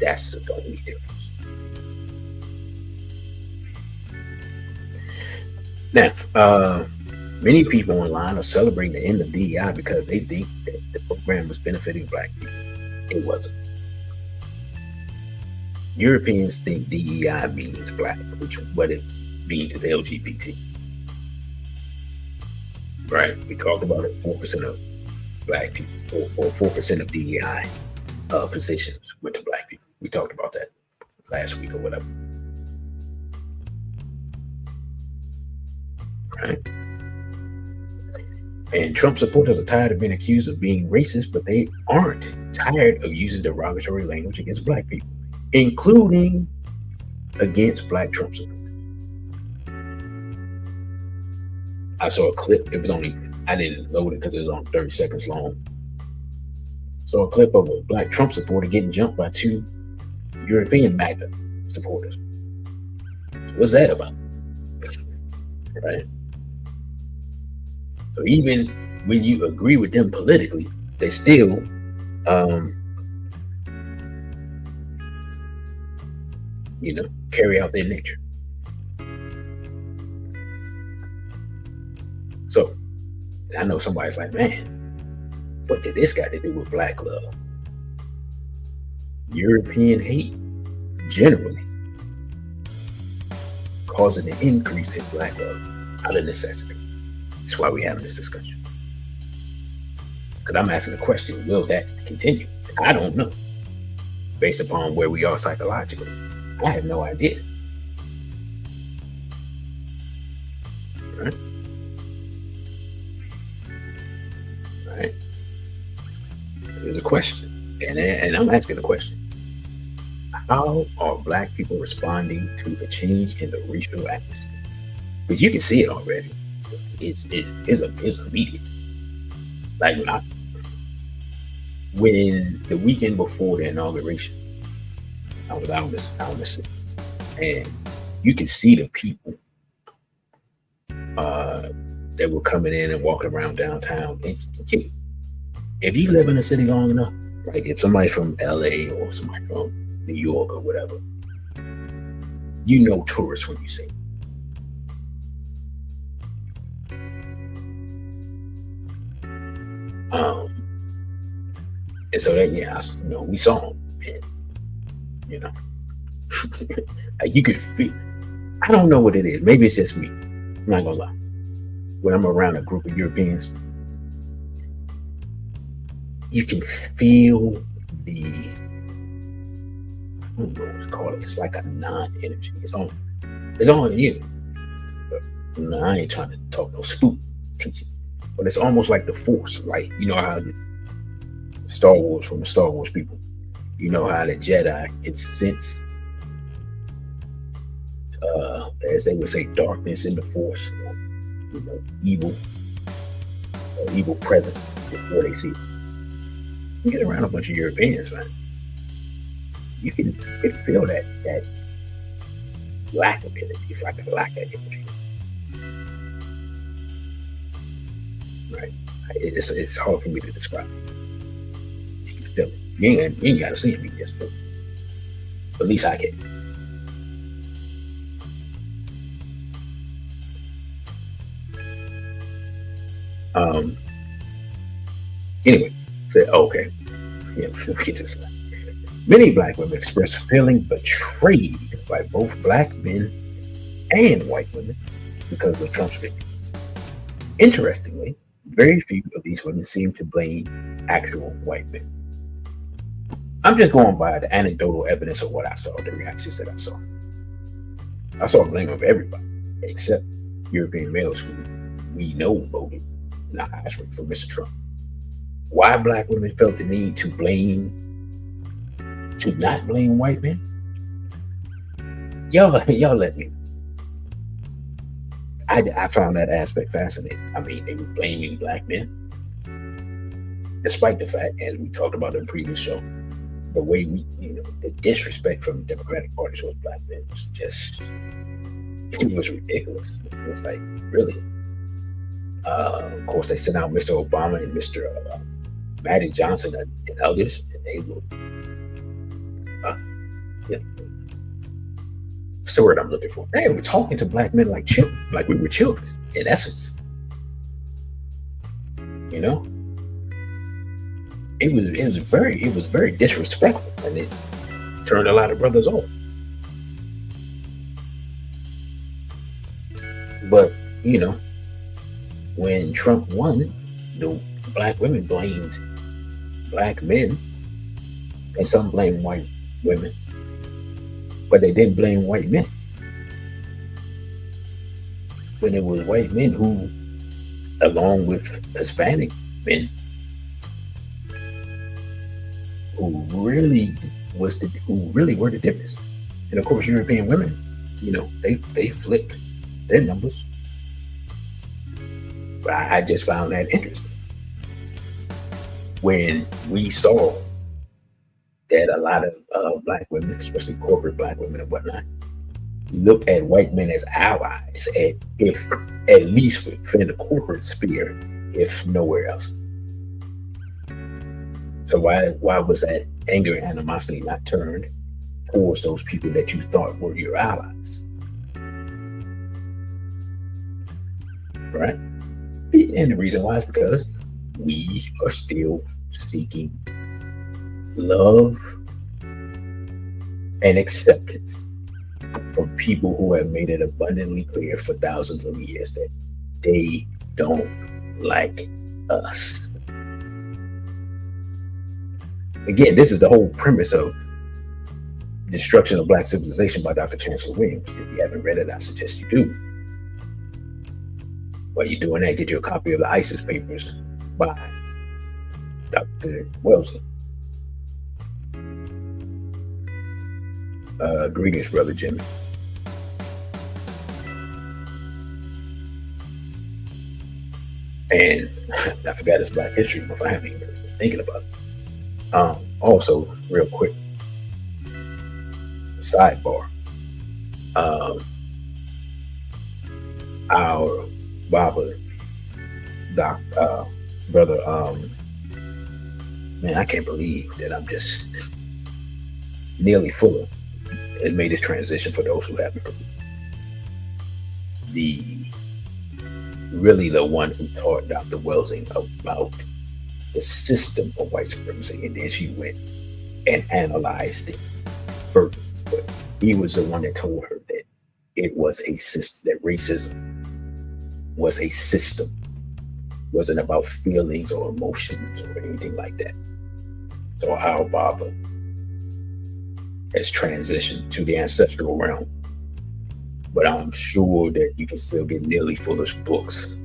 B: That's the only difference. Now, many people online are celebrating the end of DEI because they think that the program was benefiting Black people. It wasn't. Europeans think DEI means Black, which what it means is LGBT. Right? We talked about it. 4% of Black people, or 4% of DEI positions went to Black people. We talked about that last week or whatever. Right? And Trump supporters are tired of being accused of being racist, but they aren't tired of using derogatory language against Black people, including against Black Trump supporters. I saw a clip. I didn't load it because it was on 30 seconds long. So a clip of a Black Trump supporter getting jumped by 2 European MAGA supporters. What's that about? Right? So even when you agree with them politically, they still carry out their nature. So I know somebody's like, man, what did this got to do with Black love? European hate generally causing an increase in Black love out of necessity. That's why we're having this discussion. Because I'm asking the question, will that continue? I don't know. Based upon where we are psychologically, I have no idea. Right? Right? There's a question, and I'm asking a question. How are Black people responding to the change in the racial atmosphere? Because you can see it already. It's immediate. Like when the weekend before the inauguration, I was out in the city, and you can see the people that were coming in and walking around downtown. And if you live in a city long enough, like if somebody's from LA or somebody from New York or whatever, you know tourists when you see them. And so that, we saw them, and like you could feel. I don't know what it is. Maybe it's just me. I'm not gonna lie. When I'm around a group of Europeans, you can feel the, I don't know what it's called. It's like a non-energy. It's on you. But I ain't trying to talk no spook teaching. But it's almost like the Force. Like, you know how Star Wars, from the Star Wars people, you know how the Jedi can sense, as they would say, darkness in the Force, evil presence before they see it. You get around a bunch of Europeans, man, you can feel that lack of energy. It's like a lack of energy, right? It's hard for me to describe it. You can feel it. You ain't got to see it. You just feel it. At least I can. Anyway, okay. Yeah, we get this. Many Black women express feeling betrayed by both Black men and white women because of Trump's victory. Interestingly, very few of these women seem to blame actual white men. I'm just going by the anecdotal evidence of what I saw, the reactions that I saw. I saw blame of everybody except European males who we know voted not for Mr. Trump. Why Black women felt the need to not blame white men? Y'all let me. I found that aspect fascinating. I mean, they were blaming Black men, despite the fact, as we talked about in the previous show, the way the disrespect from the Democratic Party towards Black men was just, it was ridiculous. It's like, really? Of course, they sent out Mr. Obama and Mr. Magic Johnson and others, and they were, what's the word I'm looking for? They were talking to Black men like children, like we were children, in essence. It was very disrespectful, and it turned a lot of brothers off. But when Trump won, the Black women blamed Black men, and some blamed white women, but they didn't blame white men. When it was white men who, along with Hispanic men, who really were the difference. And of course, European women, they flipped their numbers. But I just found that interesting. When we saw that a lot of Black women, especially corporate Black women and whatnot, look at white men as allies, at least within the corporate sphere, if nowhere else. So why was that anger and animosity not turned towards those people that you thought were your allies? Right? And the reason why is because we are still seeking love and acceptance from people who have made it abundantly clear for thousands of years that they don't like us. Again, this is the whole premise of Destruction of Black Civilization by Dr. Chancellor Williams. If you haven't read it, I suggest you do. While you're doing that, get you a copy of the ISIS papers by Dr. Wellesley. Greetings, Brother Jimmy. And I forgot it's Black History Month. I haven't even really been thinking about it. Also, real quick, sidebar. Our Baba, brother, man, I can't believe that I'm just nearly Fuller has made his transition. For those who haven't heard, really the one who taught Dr. Wellesley about the system of white supremacy, and then she went and analyzed it further. But he was the one that told her that it was a system, that racism was a system, wasn't about feelings or emotions or anything like that. So our Baba has transitioned to the ancestral realm, but I'm sure that you can still get Nearly Fuller's books,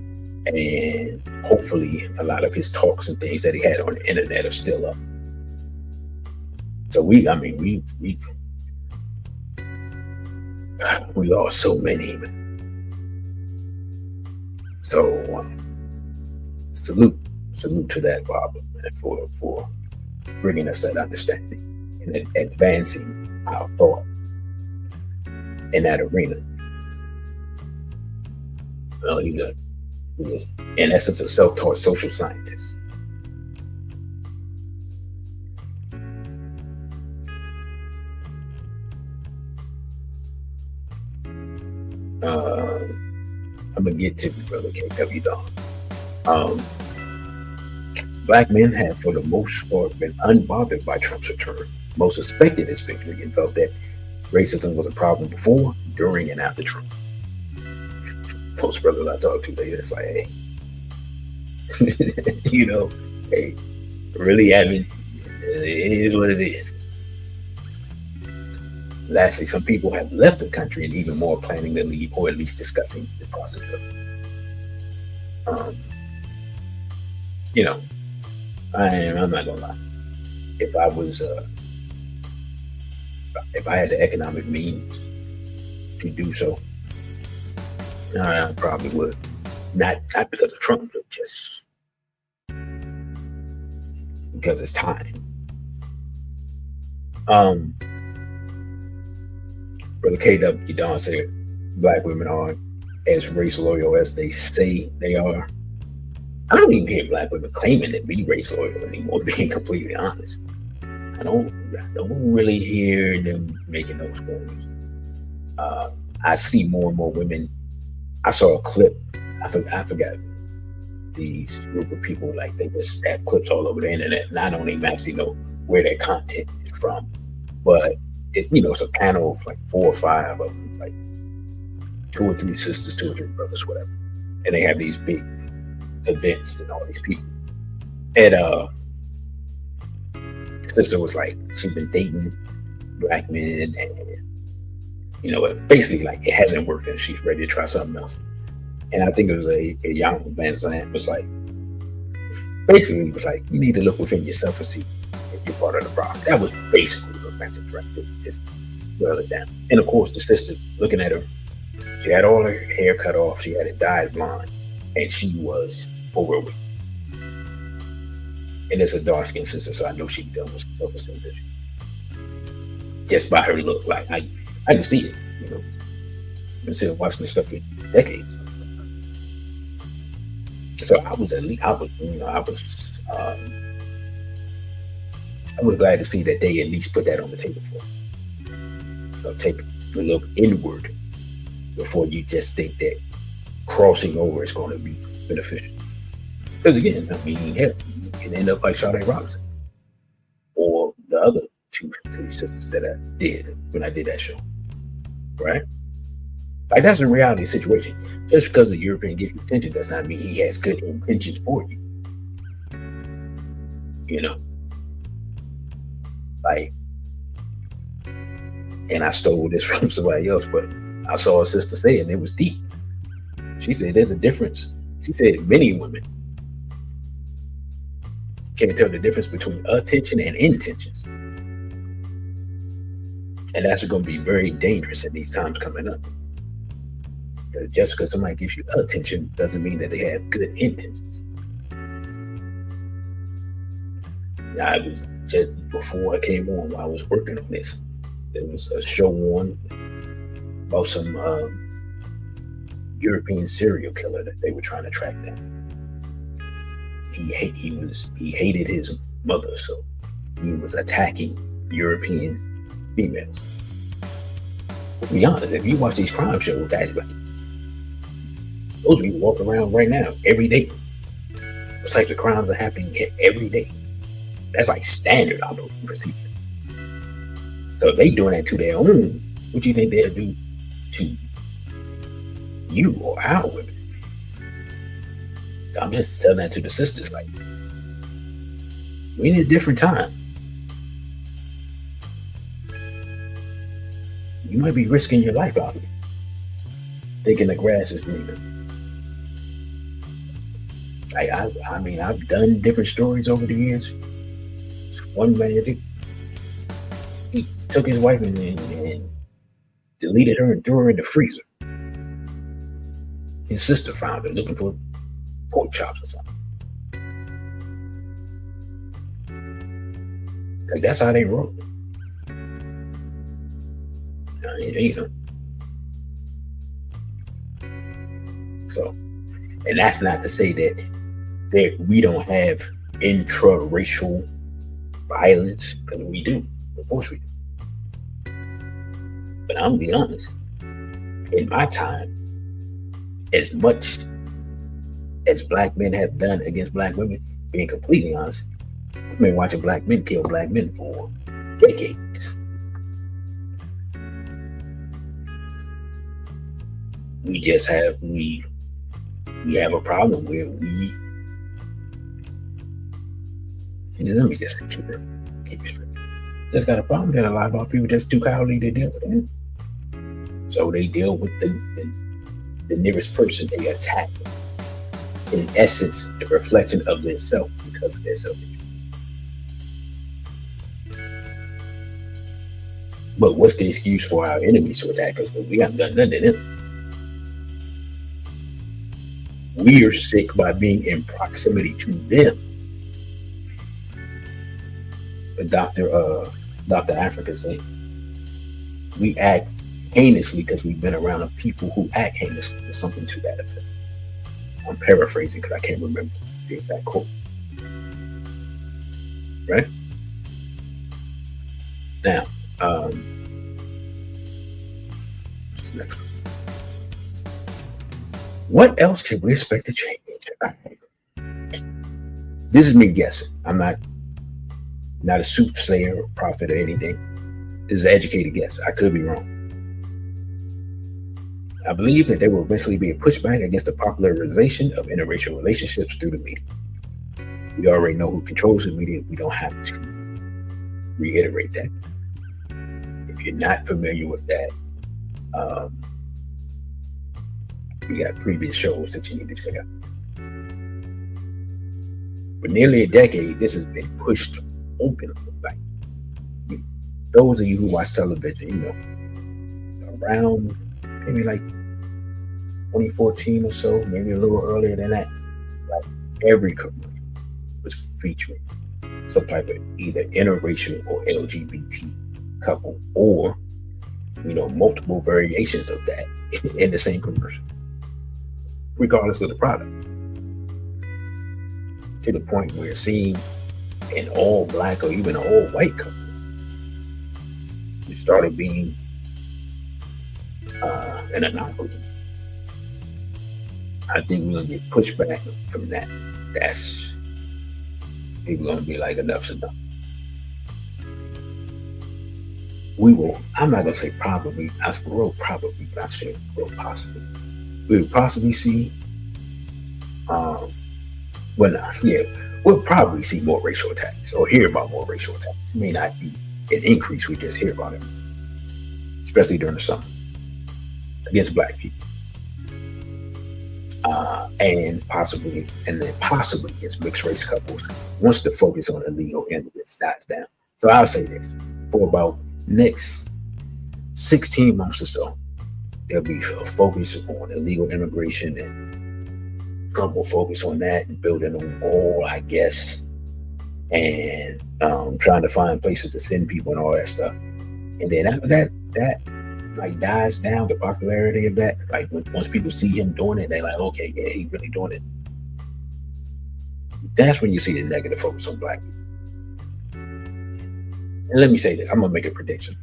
B: and hopefully a lot of his talks and things that he had on the internet are still up. So we lost so many. So salute to that Baba, man, for bringing us that understanding and advancing our thought in that arena. Well, he was in essence a self-taught social scientist. I'm gonna get to Brother KW Don. Black men have, for the most part, been unbothered by Trump's return. Most suspected his victory and felt that racism was a problem before, during, and after Trump. Most brothers I talk to, it's like, hey, hey, really haven't. It is what it is. Lastly, some people have left the country, and even more planning to leave, or at least discussing the possibility. I'm not gonna lie. If I had the economic means to do so, I probably would. Not because of Trump, but just because it's time. Brother KW Don said Black women aren't as race loyal as they say they are. I don't even hear Black women claiming to be race loyal anymore, being completely honest. I don't really hear them making those claims. I see more and more women. I saw a clip. I forgot these group of people, like they just have clips all over the internet, and I don't even actually know where their content is from. But it's a panel of like 4 or 5 of them, like 2 or 3 sisters, 2 or 3 brothers, whatever. And they have these big events and all these people. And sister was like, she's been dating Black men, and basically like it hasn't worked, and she's ready to try something else. And I think it was a young man saying, was like, basically it was like, you need to look within yourself and see if you're part of the problem. That was basically the message, right? Just boil it down. And of course, the sister, looking at her, she had all her hair cut off, she had it dyed blonde, and she was overweight. And it's a dark-skinned sister, so I know she dealt with self-esteem issue. Just by her look, like I can see it, I've been sitting watching this stuff for decades. So I was glad to see that they at least put that on the table for me. So take a look inward before you just think that crossing over is going to be beneficial. Because again, hell, you can end up like Sade Robinson or the other 2 sisters that I did when I did that show, right? Like, that's a reality situation. Just because the European gives you attention does not mean he has good intentions for you. Like, and I stole this from somebody else, but I saw a sister say it, and it was deep. She said there's a difference She said many women can't tell the difference between attention and intentions. And that's going to be very dangerous in these times coming up. Because just because somebody gives you attention doesn't mean that they have good intentions. I was just before I came on, while I was working on this, there was a show on about some European serial killer that they were trying to track down. He hated his mother, so he was attacking European females. To be honest, if you watch these crime shows, that's like those people walk around right now every day. Those types of crimes are happening every day. That's like standard operating procedure. So if they doing that to their own, what do you think they'll do to you or our women? I'm just telling that to the sisters, like, we in a different time. You might be risking your life out here, thinking the grass is greener. I mean, I've done different stories over the years. One man, he took his wife and deleted her and threw her in the freezer. His sister found her looking for pork chops or something. Like, that's how they roll. You know. So, and that's not to say that we don't have intra-racial violence, because we do. Of course we do. But I'm gonna be honest. In my time, as much as black men have done against black women, being completely honest, I've been watching black men kill black men for decades. We just have have a problem where let me just keep it straight. Just got a problem that a lot of our people just too cowardly to deal with it. So they deal with the nearest person they attack. In essence, the reflection of their self because of their self. But what's the excuse for our enemies to attack us? Because we haven't done nothing to them. We are sick by being in proximity to them. But Dr. Africa said, we act heinously because we've been around the people who act heinously. There's something to that effect. I'm paraphrasing because I can't remember the exact quote. Right? Now, next one. What else can we expect to change? This is me guessing. I'm not a soothsayer or prophet or anything. This is an educated guess. I could be wrong. I believe that there will eventually be a pushback against the popularization of interracial relationships through the media. We already know who controls the media. We don't have to reiterate that. If you're not familiar with that, we got previous shows that you need to check out. For nearly a decade, this has been pushed openly. Like, those of you who watch television, you know, around maybe like 2014 or so, maybe a little earlier than that, like every commercial was featuring some type of either interracial or LGBT couple, or, you know, multiple variations of that in the same commercial, regardless of the product. To the point where seeing an all black or even an all white couple, it started being an anomaly. I think we're gonna get pushback from that. That's people gonna be like, enough's enough. We will. I'm not gonna say probably. I will probably. Not sure. Will possibly. We will possibly see. We'll probably see more racial attacks or hear about more racial attacks. It may not be an increase. We just hear about it, especially during the summer, against black people. and then possibly against mixed race couples once the focus on illegal immigrants dies down. So I'll say this, for about next 16 months or so, there'll be a focus on illegal immigration, and Trump will focus on that and building a wall, I guess, and trying to find places to send people and all that stuff. And then after that like dies down, the popularity of that, like once people see him doing it, they're like, okay, yeah, he's really doing it. That's when you see the negative focus on black people. And let me say this, I'm gonna make a prediction.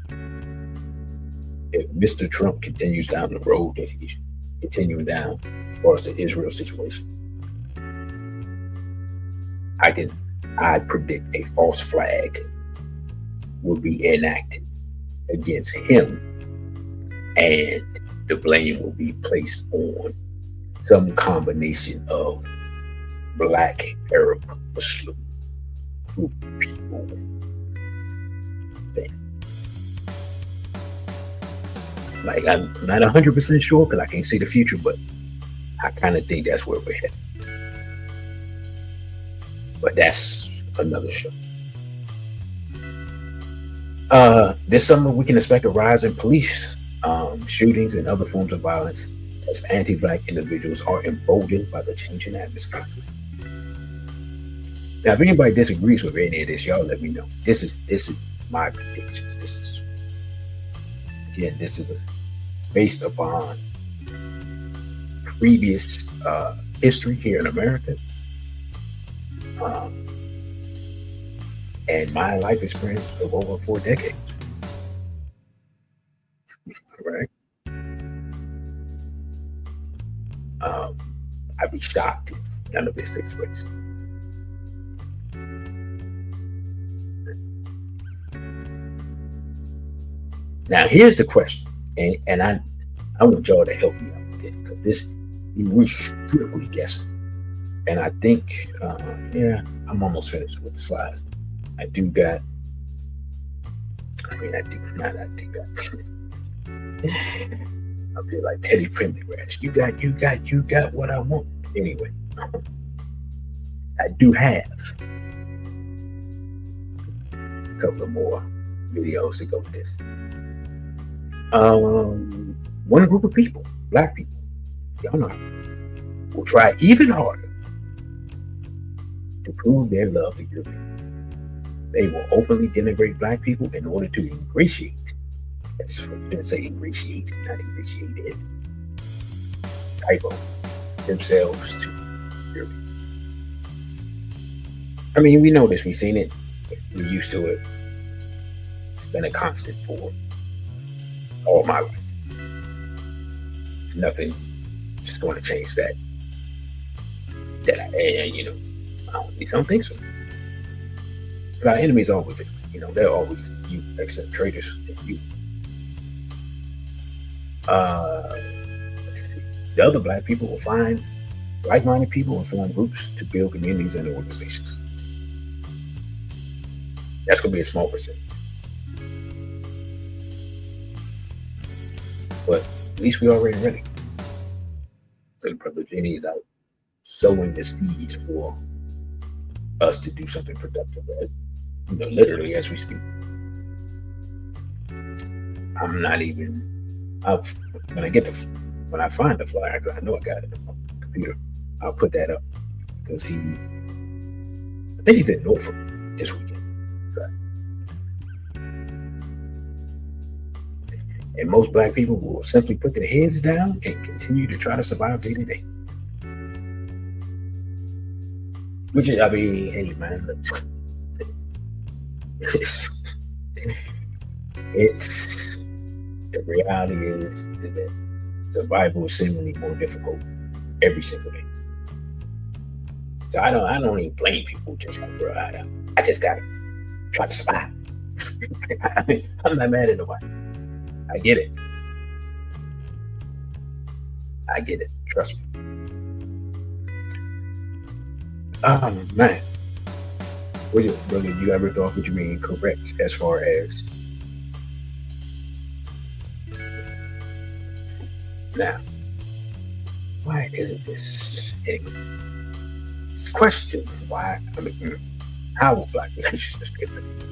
B: If Mr. Trump continues down the road that he's continuing down as far as the Israel situation, I predict a false flag will be enacted against him, and the blame will be placed on some combination of Black, Arab, Muslim group people thing. Like, I'm not 100% sure because I can't see the future, but I kind of think that's where we're headed. But that's another show. This summer, we can expect a rise in police shootings and other forms of violence as anti-Black individuals are emboldened by the changing atmosphere. Now, if anybody disagrees with any of this, y'all let me know. This is my predictions. This is based upon previous history here in America, and my life experience of over 4 decades. Right? I'd be shocked if none of this takes place. Now, here's the question, and I want y'all to help me out with this, because we're strictly guessing. And I think, I'm almost finished with the slides. I feel like Teddy Pendergrass. You got what I want. Anyway, I do have a couple of more videos to go with this. One group of people, Black people, y'all know, will try even harder to prove their love to Europeans. They will openly denigrate Black people in order to ingratiate. That's what I'm going to say, ingratiate, not ingratiated. Typo themselves to Europeans. I mean, we know this, we've seen it, we're used to it. It's been a constant for all my life. Nothing is going to change that. I don't think so. But our enemies always, they're always you accept traitors than you. Let's see. The other Black people will find like-minded people and form groups to build communities and organizations. That's going to be a small percentage. But at least we already ready. Good Brother Jenny is out sowing the seeds for us to do something productive, right? Literally as we speak. I'm not even up when I find the flyer, because I know I got it on my computer, I'll put that up, because I think he's in Norfolk this weekend. Right. And most Black people will simply put their heads down and continue to try to survive day to day. Which is, hey man, look, it's the reality is that survival is seemingly more difficult every single day. So I don't even blame people. Just like, bro, I just gotta try to survive. I'm not mad at nobody. I get it. Trust me. Man. Brother, you ever thought what you mean correct as far as now? why isn't this? Anyway, it's question why. How will black relationships get affected?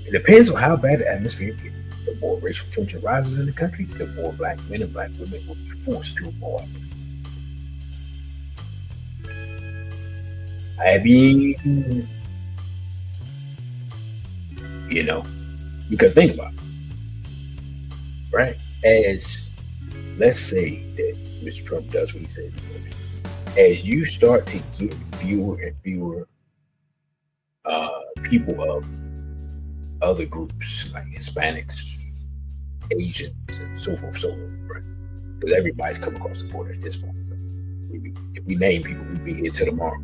B: It depends on how bad the atmosphere gets. The more racial tension rises in the country, the more black men and black women will be forced to cooperate. I mean, because think about it, right? As let's say that Mr. Trump does what he said, as you start to get fewer and fewer people of other groups like Hispanics, Asians, and so forth, so on, right? Because everybody's come across the border at this point. If we name people, we'd be here till tomorrow.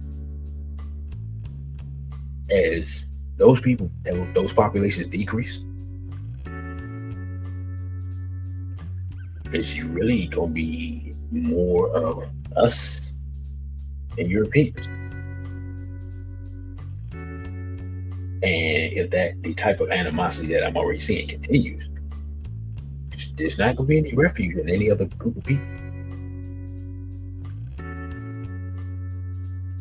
B: As those people, those populations decrease, it's really gonna be more of us and Europeans. And if the type of animosity that I'm already seeing continues, there's not going to be any refuge in any other group of people.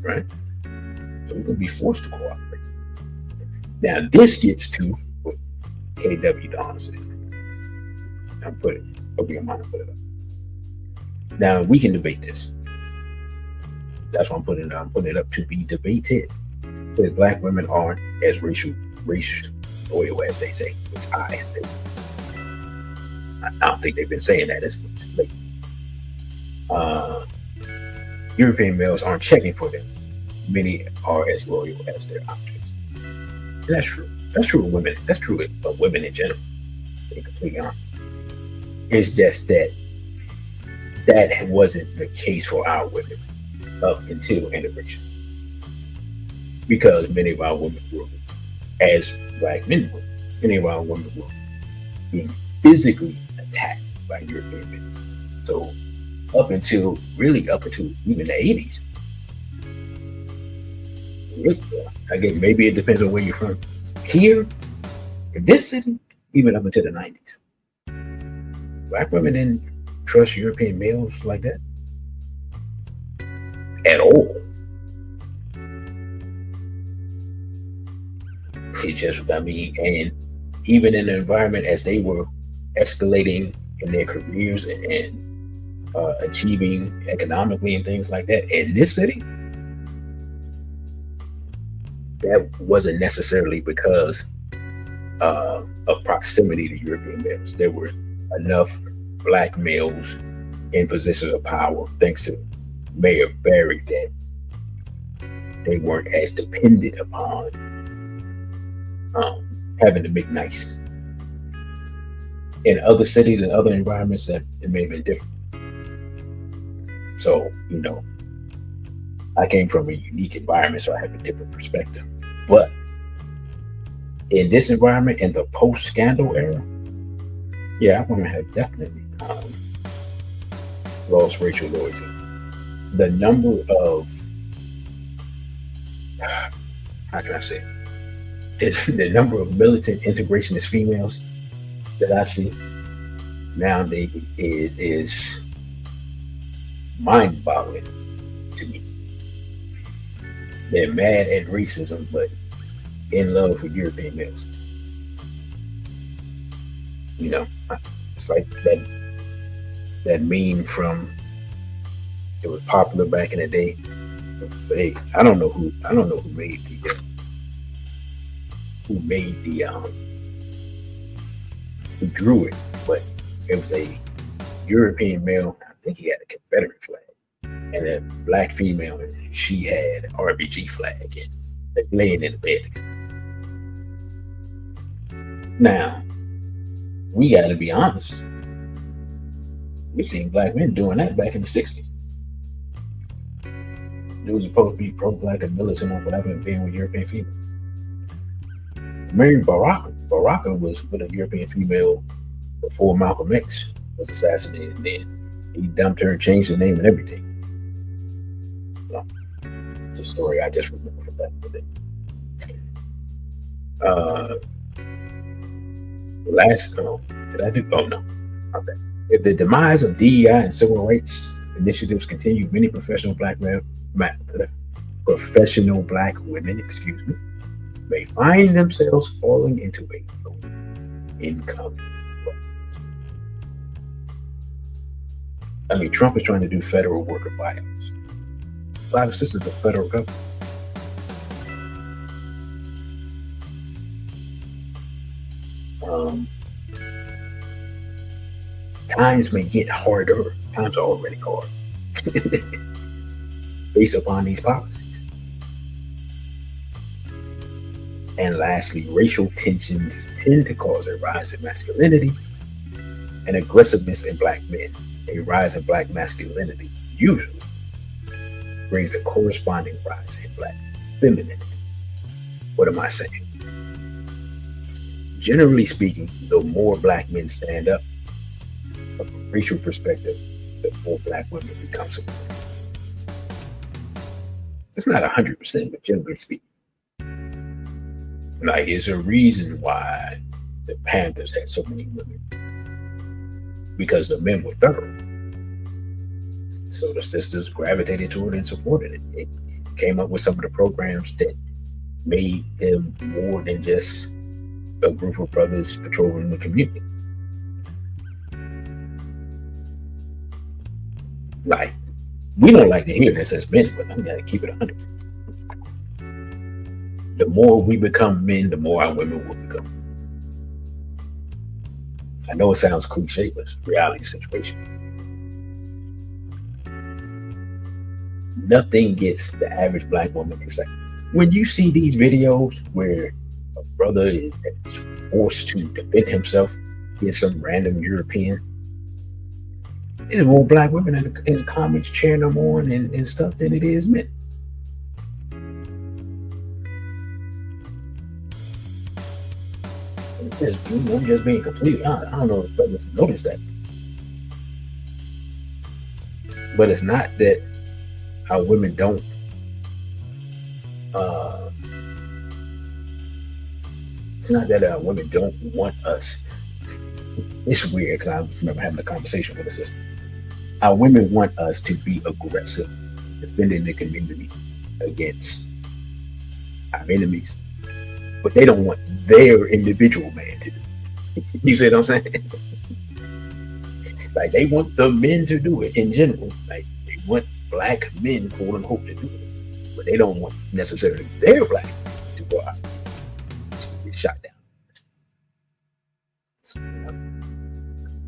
B: Right? So we're going to be forced to cooperate. Now, this gets to what KW Don said. I'll put it. Open your mind and put it up. Now, we can debate this. That's why I'm putting it up. I'm putting it up to be debated. Says black women aren't as racial loyal as they say, which I say. I don't think they've been saying that as much lately. European males aren't checking for them. Many are as loyal as their objects. And that's true. That's true of women. That's true of women in general. To be completely honest. It's just that wasn't the case for our women up until integration. Because many of our women were, as black men were, many of our women were being physically attacked by European men. So up until even the 80s, I guess maybe it depends on where you're from. Here, in this city, even up until the 90s, black women didn't trust European males like that at all. It just, and even in the environment as they were escalating in their careers and achieving economically and things like that in this city, that wasn't necessarily because of proximity to European males. There were enough black males in positions of power, thanks to Mayor Barry, that they weren't as dependent upon having to make nice. In other cities and other environments, that it may have been different. So, I came from a unique environment, so I have a different perspective. But in this environment, in the post-scandal era, yeah, I want to have definitely lost racial loyalty. The number of, how can I say, the number of militant integrationist females that I see nowadays, it is mind-boggling to me. They're mad at racism, but in love with European males. It's like that meme from, it was popular back in the day. Hey, I don't know who made who drew it, but it was a European male. I think he had a Confederate flag, and a black female, and she had an RBG flag, and they laying in the bed together. Now, we got to be honest. We've seen black men doing that back in the 60s. Dudes supposed to be pro-black and militant or whatever, and being with European females. Married Baraka. Baraka was with a European female before Malcolm X was assassinated. Then he dumped her and changed his name and everything. So it's a story I just remember from back in the day. Did I do? Oh no, my bad. If the demise of DEI and civil rights initiatives continue, many professional black women, may find themselves falling into a low income. I mean, Trump is trying to do federal worker buyouts. A lot of systems of federal government. Times may get harder. Times are already hard based upon these policies. And lastly, racial tensions tend to cause a rise in masculinity and aggressiveness in black men. A rise in black masculinity usually brings a corresponding rise in black femininity. What am I saying? Generally speaking, the more black men stand up from a racial perspective, the more black women become supportive. It's not 100%, but generally speaking. Like, there's a reason why the Panthers had so many women. Because the men were thorough. So the sisters gravitated toward it and supported it. It came up with some of the programs that made them more than just a group of brothers patrolling the community. Like, we don't like to hear this as men, but I'm gonna keep it 100. The more we become men, the more our women will become. I know it sounds cliche, but it's a reality situation. Nothing gets the average black woman excited. When you see these videos where a brother is forced to defend himself against some random European, there's more black women in the comments cheering them on and stuff than it is men. I'm just being completely honest. I don't know if brothers notice that. But it's not that our women don't it's not that our women don't want us. It's weird because I remember having a conversation with a sister. Our women want us to be aggressive, defending the community against our enemies, but they don't want their individual man to do it. You see what I'm saying? Like, they want the men to do it in general. Like, they want black men, quote unquote, to do it, but they don't want necessarily their black men to go out to get shot down. So,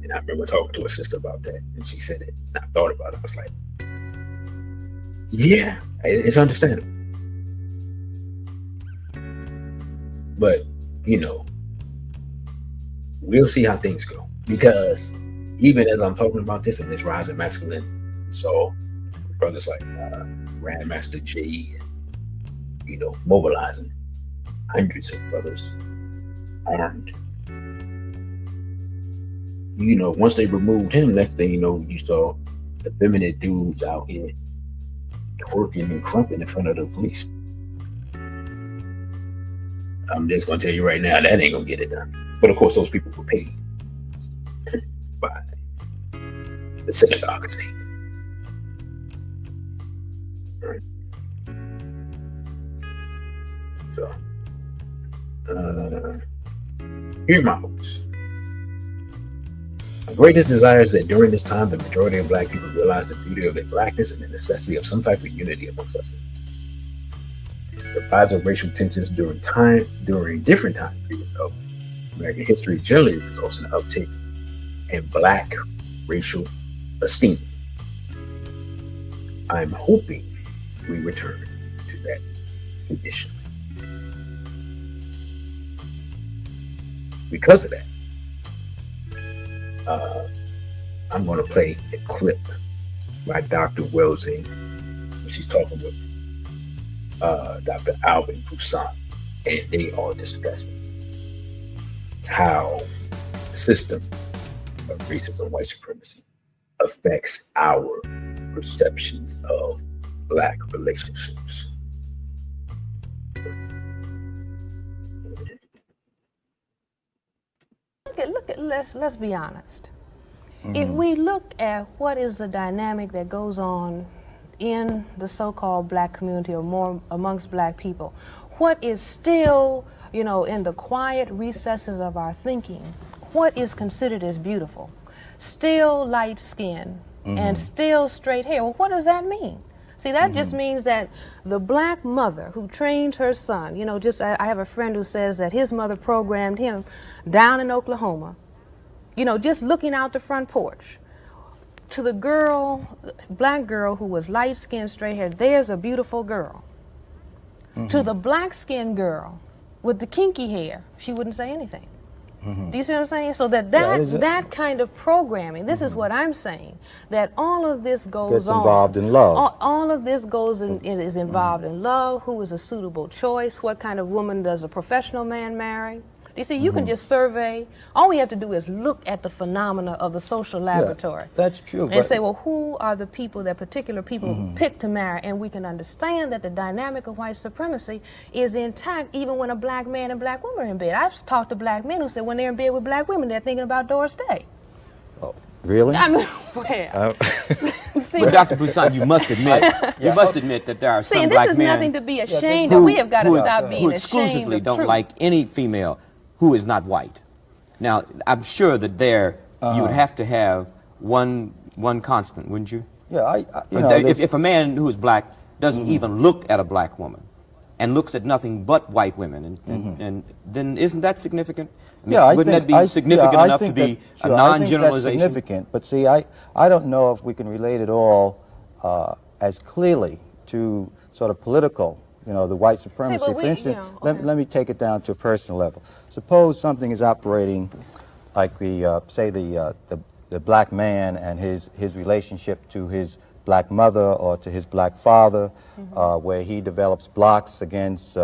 B: and I remember talking to a sister about that, and she said it, and I thought about it. I was like, yeah, it's understandable. But, you know, we'll see how things go. Because even as I'm talking about this and this rise in masculinity, so brothers like Grandmaster J, and, you know, mobilizing hundreds of brothers armed. You know, once they removed him, next thing you know, you saw the feminine dudes out here twerking and crumping in front of the police. I'm just gonna tell you right now, that ain't gonna get it done. But of course, those people were paid by the synagogue of Satan. Right. So, here are my hopes. My greatest desire is that during this time, the majority of black people realize the beauty of their blackness and the necessity of some type of unity amongst us. The rise of racial tensions during different time periods of American history generally results in an uptick in black racial esteem. I'm hoping we return to that condition. Because of that, I'm going to play a clip by Dr. Welsing. She's talking with Dr. Alvin Poussin, and they are discussing how the system of racism and white supremacy affects our perceptions of black relationships.
J: Let's be honest. If we look at what is the dynamic that goes on in the so-called black community or more amongst black people, what is still, you know, in the quiet recesses of our thinking, what is considered as beautiful? Still light skin and still straight hair. Well, what does that mean? See, that just means that the black mother who trained her son, you know, I have a friend who says that his mother programmed him down in Oklahoma, you know, just looking out the front porch. To the girl, black girl who was light skinned, straight hair, there's a beautiful girl. To the black skinned girl with the kinky hair, she wouldn't say anything. Do you see what I'm saying? So that kind of programming, this is what I'm saying, that all of this goes on.
K: Involved in love.
J: All of this is involved in love. Who is a suitable choice? What kind of woman does a professional man marry? You see, you can just survey. All we have to do is look at the phenomena of the social laboratory.
K: That's true.
J: And say, well, who are the people that particular people pick to marry? And we can understand that the dynamic of white supremacy is intact even when a black man and black woman are in bed. I've talked to black men who say when they're in bed with black women, they're thinking about Doris Day.
K: Oh, really?
J: I mean, well.
L: But Dr. Busan, you must admit, that there are some black men
J: this is nothing to be ashamed of. We have got to stop being
L: who
J: ashamed
L: exclusively
J: of
L: don't
J: truth.
L: like any female who is not white. Now, I'm sure that you would have to have one constant, wouldn't you?
K: Yeah,
L: if a man who is black doesn't even look at a black woman and looks at nothing but white women, and then isn't that significant? I mean, wouldn't that be significant enough to be a non-generalization?
K: That's significant, but see, I don't know if we can relate it all as clearly to sort of political, you know, the white supremacy. For instance, let me take it down to a personal level. Suppose something is operating like the black man and his relationship to his black mother or to his black father, where he develops blocks against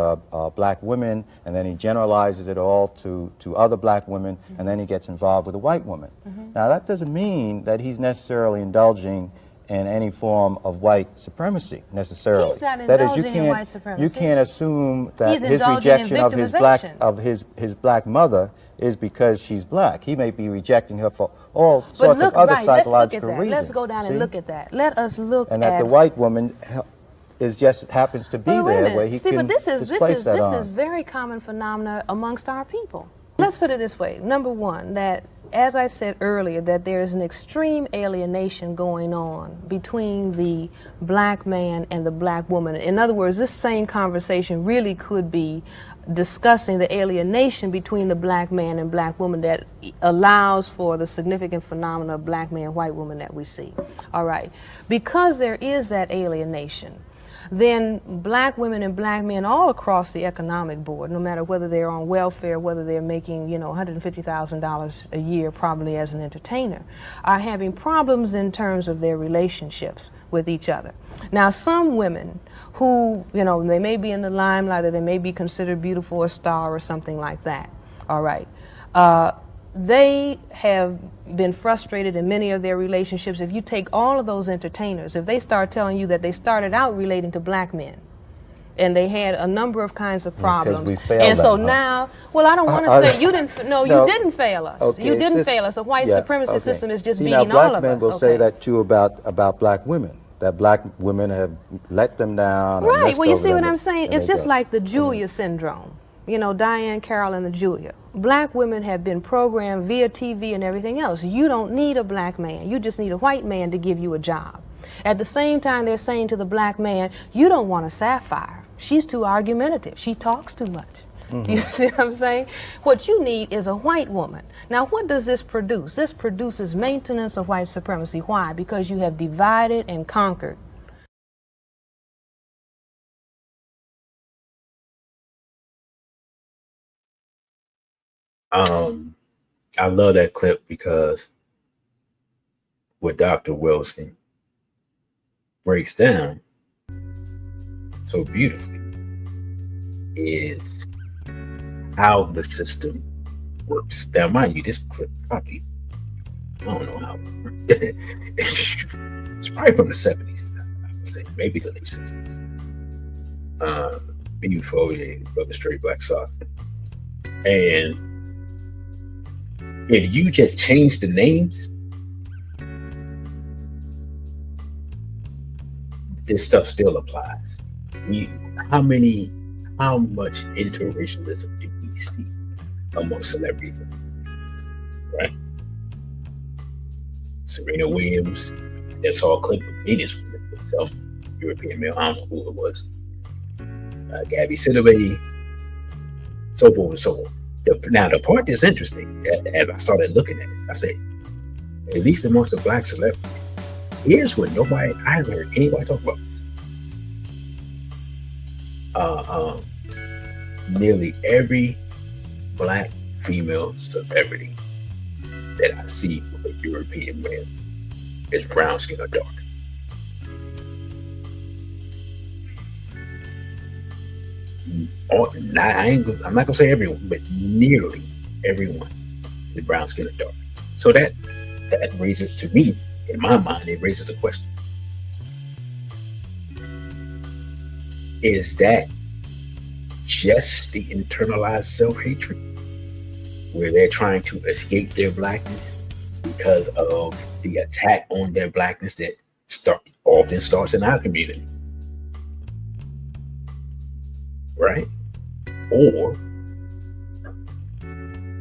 K: black women, and then he generalizes it all to other black women, and then he gets involved with a white woman. Now, that doesn't mean that he's necessarily indulging in any form of white supremacy necessarily.
J: He's not indulging in white supremacy.
K: You can't assume that his rejection of his black mother is because she's black. He may be rejecting her for all sorts of other psychological reasons.
J: Let's go down and look at that. Let us look
K: and that the white woman happens to be there where he can displace that on.
J: This is very common phenomena amongst our people. Let's put it this way. Number one, that as I said earlier, that there is an extreme alienation going on between the black man and the black woman. In other words, this same conversation really could be discussing the alienation between the black man and black woman that allows for the significant phenomena of black man, white woman that we see. All right. Because there is that alienation, then black women and black men all across the economic board, no matter whether they're on welfare, whether they're making, you know, $150,000 a year probably as an entertainer, are having problems in terms of their relationships with each other. Now, some women who, you know, they may be in the limelight or they may be considered beautiful, a star or something like that, all right, they have been frustrated in many of their relationships. If you take all of those entertainers, if they start telling you that they started out relating to black men and they had a number of kinds of problems, and so now, well, I don't want to say you didn't. No, you didn't fail us.
K: Okay,
J: you didn't fail us. The white supremacy system is just beating all of us.
K: Black men will say that too about black women. That black women have let them down.
J: Right. Well, you see what I'm saying? It's just like the Julia syndrome. You know, Diane Carroll and the Julia. Black women have been programmed via TV and everything else. You don't need a black man. You just need a white man to give you a job. At the same time, they're saying to the black man, you don't want a sapphire. She's too argumentative. She talks too much. You see what I'm saying? What you need is a white woman. Now, what does this produce? This produces maintenance of white supremacy. Why? Because you have divided and conquered.
B: I love that clip because what Dr. Wilson breaks down so beautifully is how the system works. Now, mind you, this clip probably, I don't know how, it's probably from the 70s, I would say, maybe the late 60s. Maybe before Brother Straight Black Sox. And if you just change the names this stuff still applies. How much interracialism do we see among celebrities? Right? Serena Williams, I saw a clip of Venus with some European male, I don't know who it was. Gabby Sidibe, so forth and so on. Now, the part that's interesting, as I started looking at it, I said, at least amongst the black celebrities, here's what I haven't heard anybody talk about this. Nearly every black female celebrity that I see with a European man is brown skin or dark. I'm not gonna say everyone, but nearly everyone is brown skin or dark. So that raises, to me, in my mind, it raises the question: is that just the internalized self-hatred, where they're trying to escape their blackness because of the attack on their blackness that often starts in our community, right? Or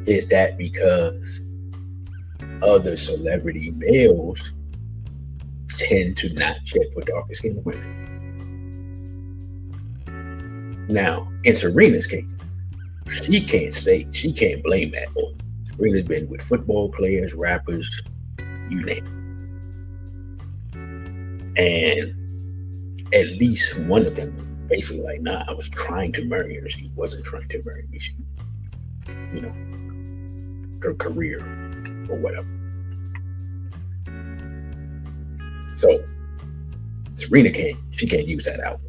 B: is that because other celebrity males tend to not check for darker skinned women? Now, in Serena's case, she can't blame that on. Serena's been with football players, rappers, you name it. And at least one of them basically like, nah, I was trying to marry her. She wasn't trying to marry me. She, her career or whatever. So Serena can't use that out.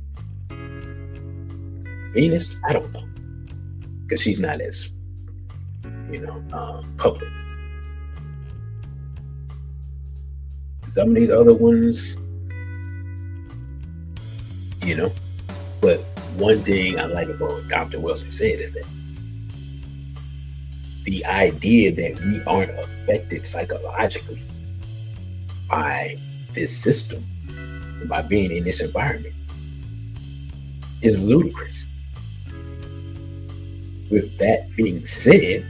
B: Venus, I don't know, because she's not as, public. Some of these other ones, but one thing I like about what Dr. Wilson said is that the idea that we aren't affected psychologically by this system, by being in this environment, is ludicrous. With that being said,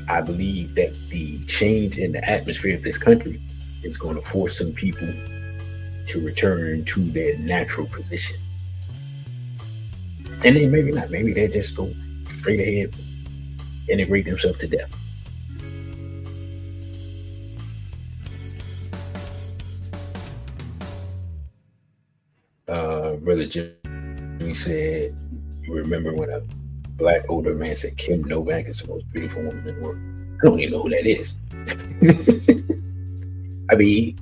B: I believe that the change in the atmosphere of this country is going to force some people to return to their natural position. And then maybe not. Maybe they just go straight ahead, integrate themselves to death. Brother Jimmy said, you remember when a black older man said Kim Novak is the most beautiful woman in the world? I don't even know who that is. I mean,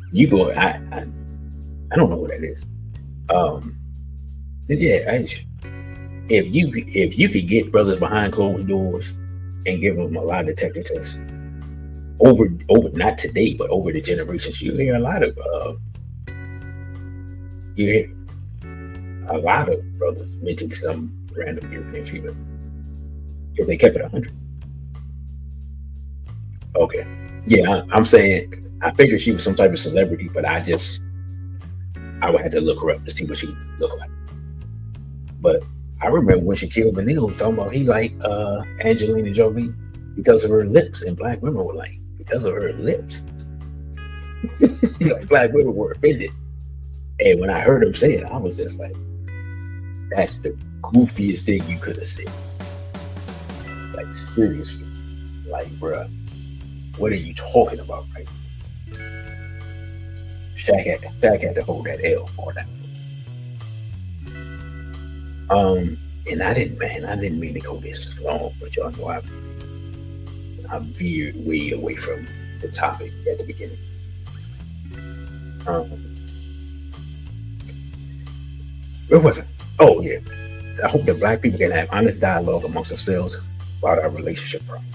B: I don't know what that is. If you could get brothers behind closed doors and give them a lie detector test over not today, but over the generations, you hear a lot of brothers mention some random European female. If they kept it 100. Okay. Yeah, I'm saying I figured she was some type of celebrity, but I would have to look her up to see what she looked like. But I remember when Shaquille O'Neal was talking about he liked Angelina Jolie because of her lips, and black women were like, because of her lips. Like, black women were offended. And when I heard him say it, I was just like, that's the goofiest thing you could have said. Like, seriously. Like, bruh, what are you talking about right now? Shaq had to hold that L for that. And I didn't mean to go this long, but y'all know I veered way away from the topic at the beginning. Where was it? Oh yeah. I hope that black people can have honest dialogue amongst themselves about our relationship problem.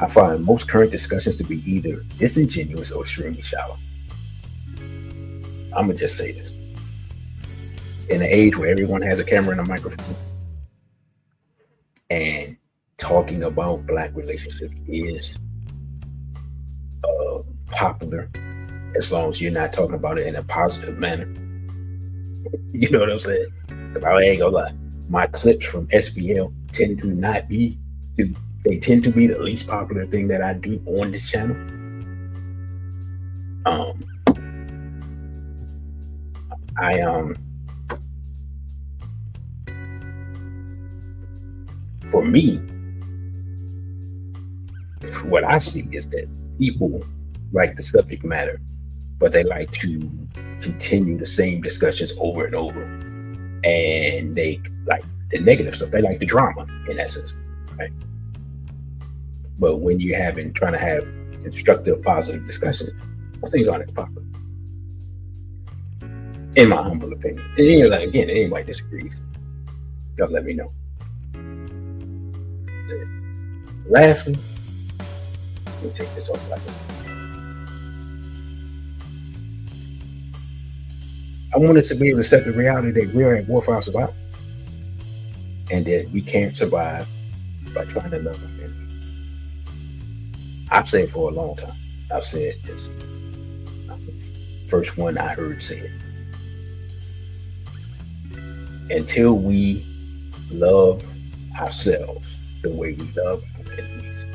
B: I find most current discussions to be either disingenuous or extremely shallow. I'm gonna just say this. In an age where everyone has a camera and a microphone, and talking about black relationships is popular, as long as you're not talking about it in a positive manner. You know what I'm saying? I ain't gonna lie. My clips from SBL tend to not be, they tend to be the least popular thing that I do on this channel. For me, what I see is that people like the subject matter, but they like to continue the same discussions over and over. And they like the negative stuff. They like the drama, in essence, right? But when you're trying to have constructive, positive discussions, those things aren't as popular, in my humble opinion. And again, anybody disagrees, y'all let me know. Lastly, let me take this off like this. I want us to be able to accept the reality that we're at war for our survival, and that we can't survive by trying to love our enemies. I've said for a long time. I've said this. I'm the first one I heard say it. Until we love ourselves the way we love our enemies,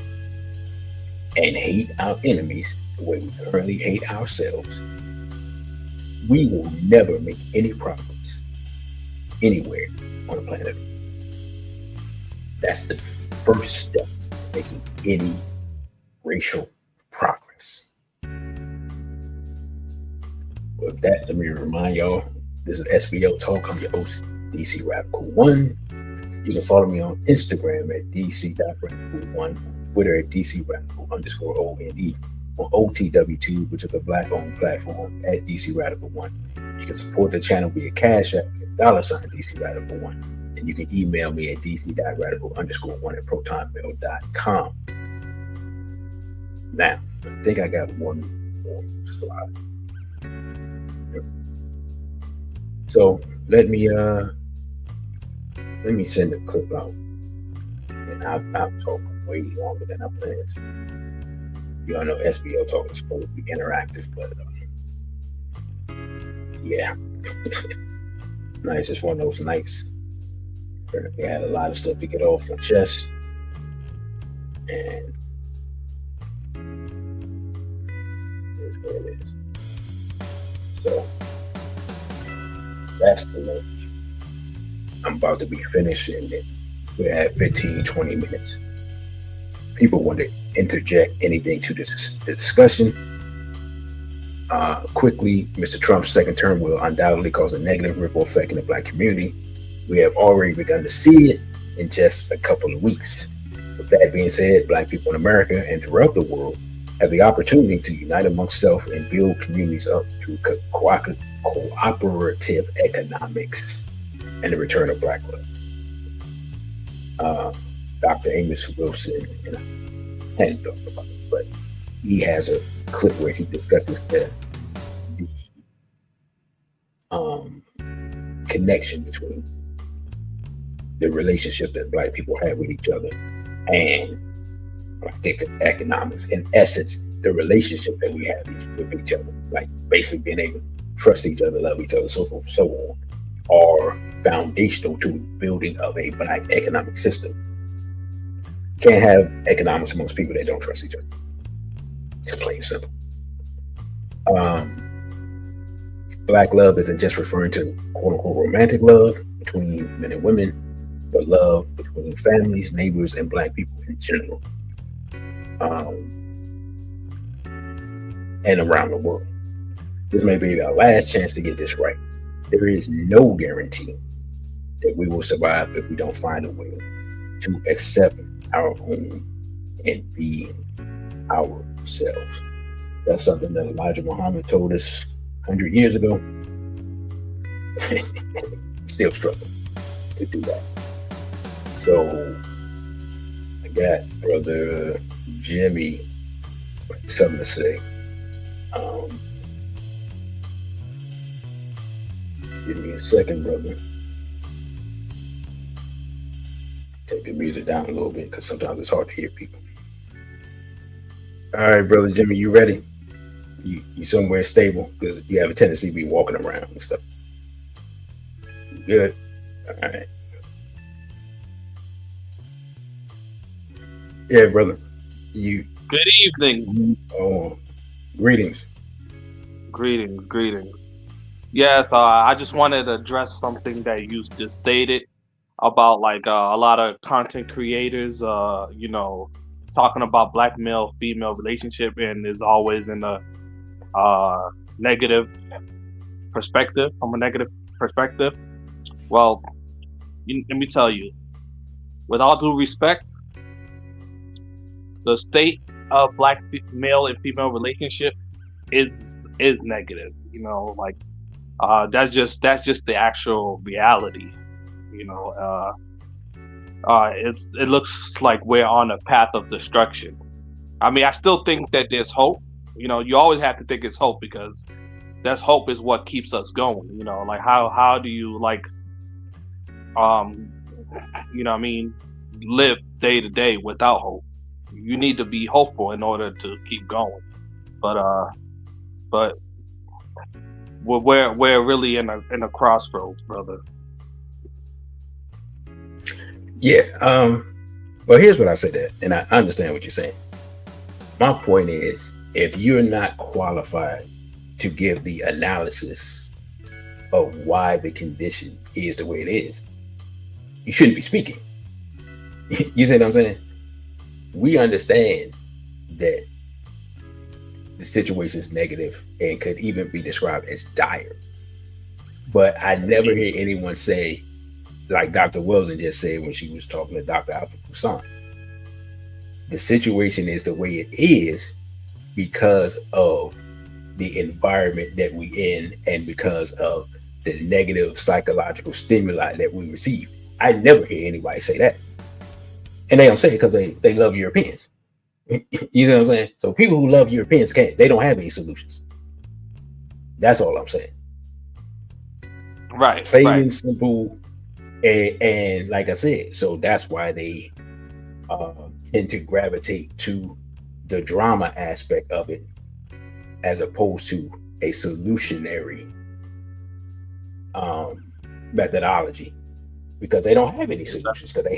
B: and hate our enemies the way we currently hate ourselves, we will never make any progress anywhere on the planet. That's the first step to making any racial progress. With that, let me remind y'all, this is SBL Talk. I'm your host, DC Radical 1. You can follow me on Instagram at dc.radical1, Twitter at dc_radical_ONE, on OTW2, which is a Black-owned platform, at DC Radical 1. You can support the channel via Cashapp, $DC Radical 1. And you can email me at dc.radical_1 at protonmail.com. Now, I think I got one more slide. So let me send the clip out. And I'm talking way longer than I planned to. Y'all know SBL Talk is supposed to be interactive, but yeah. It's just one of those nights. We had a lot of stuff to get off my chest, and here's what it is. So that's the lunch. I'm about to be finished, and we're at 15-20 minutes. People want to interject anything to this discussion. Quickly, Mr. Trump's second term will undoubtedly cause a negative ripple effect in the Black community. We have already begun to see it in just a couple of weeks. With that being said, Black people in America and throughout the world have the opportunity to unite amongst self and build communities up through cooperative economics and the return of Black love. Dr. Amos Wilson, and I hadn't thought about it, but he has a clip where he discusses the connection between the relationship that Black people have with each other and Black economics. In essence, the relationship that we have with each other, like basically being able to trust each other, love each other, so forth, so on, are foundational to the building of a Black economic system. Can't have economics amongst people that don't trust each other. It's plain and simple. Black love isn't just referring to quote unquote romantic love between men and women, but love between families, neighbors, and Black people in general, and around the world. This may be our last chance to get this right. There is no guarantee that we will survive if we don't find a way to accept our own and be ourselves. That's something that Elijah Muhammad told us 100 years ago. Still struggling to do that. So I got Brother Jimmy something to say. Give me a second, brother. Take the music down a little bit because sometimes it's hard to hear people. All right, Brother Jimmy, you ready? You somewhere stable, because you have a tendency to be walking around and stuff. Good. All right. Yeah, brother. You.
M: Good evening.
B: Greetings.
M: Greetings. Yes, I just wanted to address something that you just stated about like a lot of content creators, talking about black male female relationship and is always in a negative perspective, from a negative perspective. Well, let me tell you, with all due respect, the state of black male and female relationship is negative. That's just the actual reality. It looks like we're on a path of destruction. I mean, I still think that there's hope. You always have to think it's hope, because that's hope is what keeps us going. Like how do you live day to day without hope? You need to be hopeful in order to keep going. But we're really in a crossroads, brother.
B: Yeah. Well, here's what I said that, and I understand what you're saying. My point is, if you're not qualified to give the analysis of why the condition is the way it is, you shouldn't be speaking. You see what I'm saying? We understand that the situation is negative and could even be described as dire. But I never hear anyone say, like Dr. Wilson just said when she was talking to Dr. Alfred Poussin, the situation is the way it is because of the environment that we in and because of the negative psychological stimuli that we receive. I never hear anybody say that. And they don't say it because they love Europeans. You know what I'm saying? So people who love Europeans they don't have any solutions. That's all I'm saying.
M: Right.
B: Plain and simple. And like I said, so that's why they tend to gravitate to the drama aspect of it as opposed to a solutionary methodology, because they don't have any solutions, because they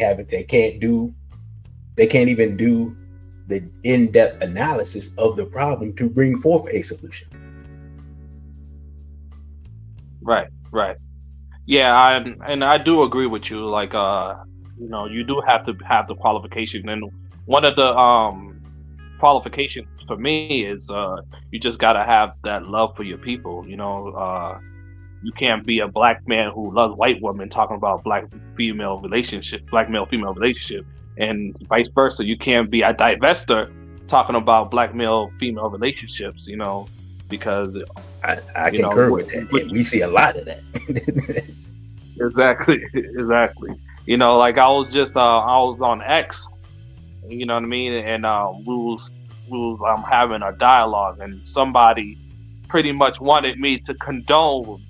B: can't even do the in-depth analysis of the problem to bring forth a solution.
M: Right. Yeah, I do agree with you. Like, you do have to have the qualification, and one of the qualifications for me is you just gotta have that love for your people. You can't be a black man who loves white women talking about black male female relationship, and vice versa. You can't be a divester talking about black male female relationships. Because
B: I concur with that, and we see a lot of that.
M: Exactly. Like I was on X, you know what I mean, and we was having a dialogue, and somebody pretty much wanted me to condone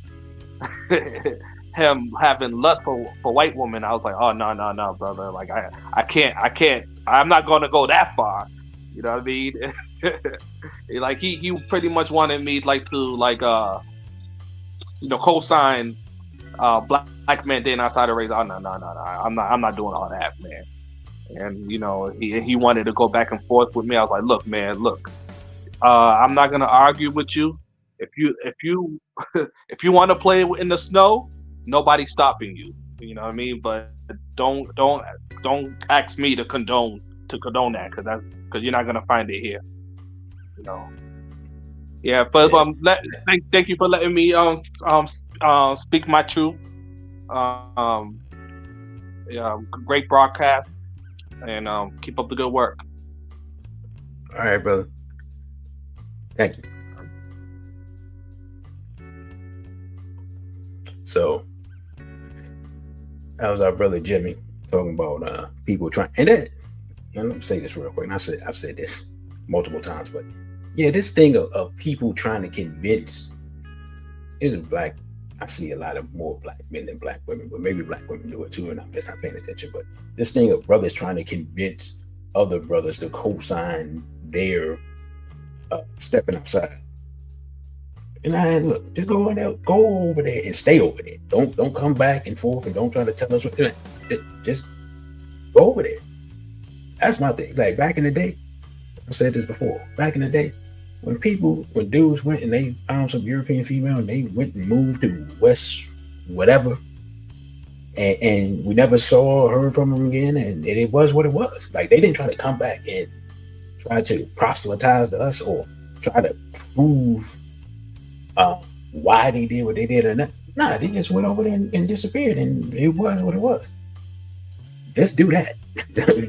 M: him having lust for white women. I was like, oh no, brother, like I can't, I'm not gonna go that far. You know what I mean? Like he pretty much wanted me to co-sign black men dating outside the race. Oh no, I'm not doing all that, man. And he wanted to go back and forth with me. I was like, look, man, I'm not gonna argue with you. If you want to play in the snow, nobody's stopping you. You know what I mean? But don't ask me to condone that, because you're not gonna find it here. Yeah, but thank you for letting me speak my truth. Great broadcast, and keep up the good work.
B: All right, brother. Thank you. So that was our brother Jimmy talking about people trying, and let me say this real quick. And I've said this multiple times, but yeah, this thing of people trying to convince, I see a lot of more black men than black women, but maybe black women do it too, and I'm just not paying attention. But this thing of brothers trying to convince other brothers to co-sign their stepping outside And I had, look, just go over there and stay over there. Don't come back and forth and don't try to tell us what to do. Just go over there. That's my thing. Like back in the day, I said this before. Back in the day, when dudes went and they found some European female and they went and moved to West whatever, and we never saw or heard from them again, and it was what it was. Like they didn't try to come back and try to proselytize to us or try to prove why they did what they did or not. Nah, they just went over there and disappeared, and it was what it was. Just do that.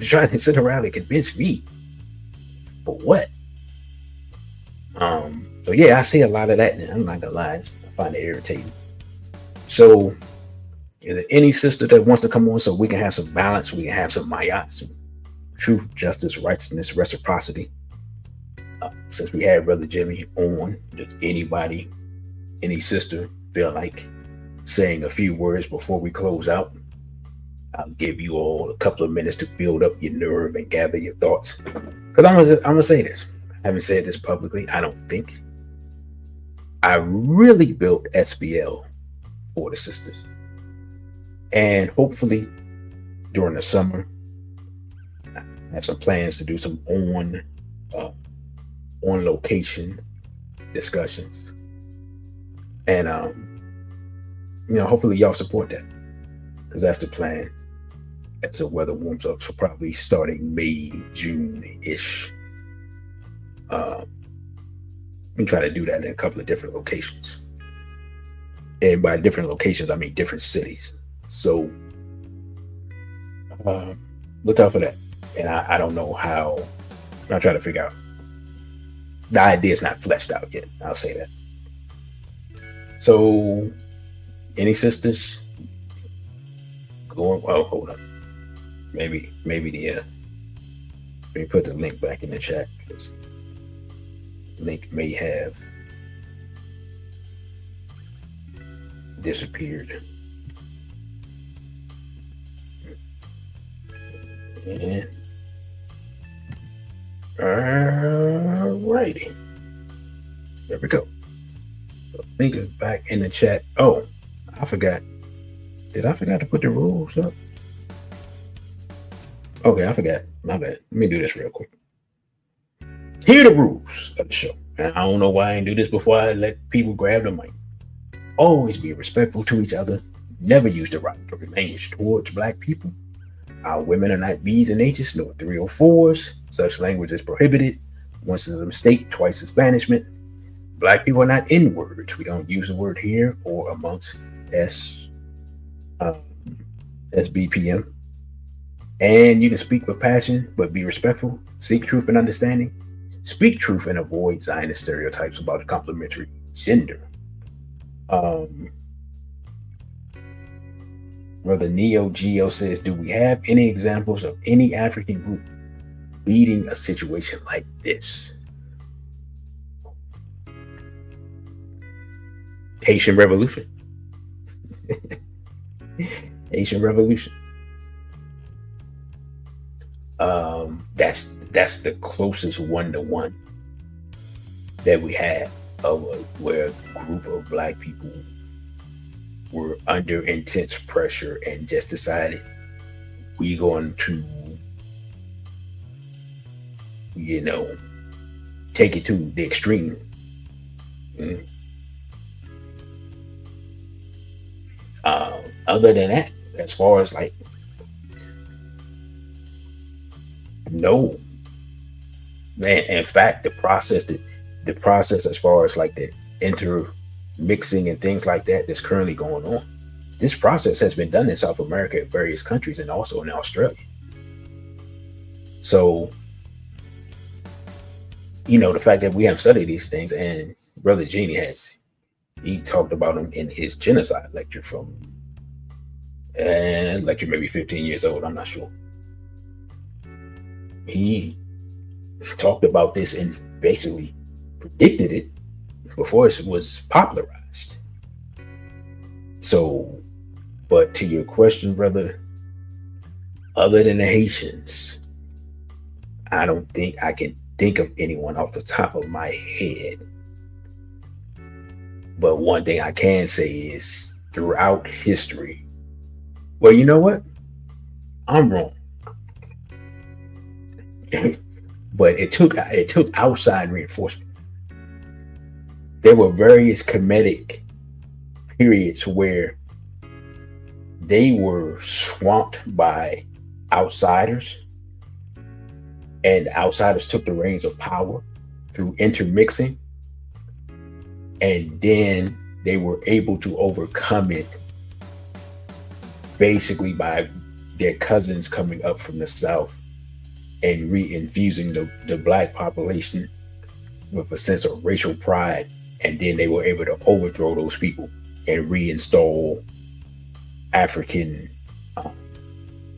B: Try to sit around and convince me. For what? So yeah, I see a lot of that now. I'm not gonna lie, I find it irritating. So is there any sister that wants to come on so we can have some balance, we can have some mayat, some truth, justice, righteousness, reciprocity? Since we had Brother Jimmy on, does anybody, any sister feel like saying a few words before we close out? I'll give you all a couple of minutes to build up your nerve and gather your thoughts. Because I'm gonna say this. I haven't said this publicly, I don't think. I really built SBL for the sisters. And hopefully during the summer, I have some plans to do some on location discussions. And hopefully y'all support that. Because that's the plan. As the weather warms up, so probably starting May, June-ish. We try to do that in a couple of different locations. And by different locations, I mean different cities. So look out for that. And I don't know how. I'm trying to figure out. The idea is not fleshed out yet. I'll say that. So, any sisters? Hold on. Maybe let me put the link back in the chat because the link may have disappeared. And alrighty, there we go. The link is back in the chat. Oh, I forgot. Did I forget to put the rules up? Okay, I forgot. My bad. Let me do this real quick. Here are the rules of the show. And I don't know why I didn't do this before I let people grab the mic. Always be respectful to each other. Never use the right to remain towards Black people. Our women are not B's and H's, no 304s. Such language is prohibited. Once is a mistake, twice is banishment. Black people are not N-words. We don't use the word here or amongst SBPM. And you can speak with passion, but be respectful. Seek truth and understanding. Speak truth and avoid Zionist stereotypes about complementary gender. Brother Neo Geo says, do we have any examples of any African group leading a situation like this? Haitian Revolution. Haitian Revolution. That's the closest one-to-one that we have of where a group of Black people were under intense pressure and just decided we're going to, take it to the extreme. Other than that, as far as no, man. In fact, the process as far as the intermixing and things like that that's currently going on, this process has been done in South America, in various countries, and also in Australia. So, the fact that we have studied these things, and Brother Genie he talked about them in his genocide lecture from lecture maybe 15 years old, I'm not sure. He talked about this and basically predicted it before it was popularized. So, but to your question, brother, other than the Haitians, I don't think I can think of anyone off the top of my head But one thing I can say is throughout history, well, you know what? I'm wrong. But it took outside reinforcement. There were various comedic periods where they were swamped by outsiders, and outsiders took the reins of power through intermixing, and then they were able to overcome it basically by their cousins coming up from the South and re-infusing the black population with a sense of racial pride, and then they were able to overthrow those people and reinstall African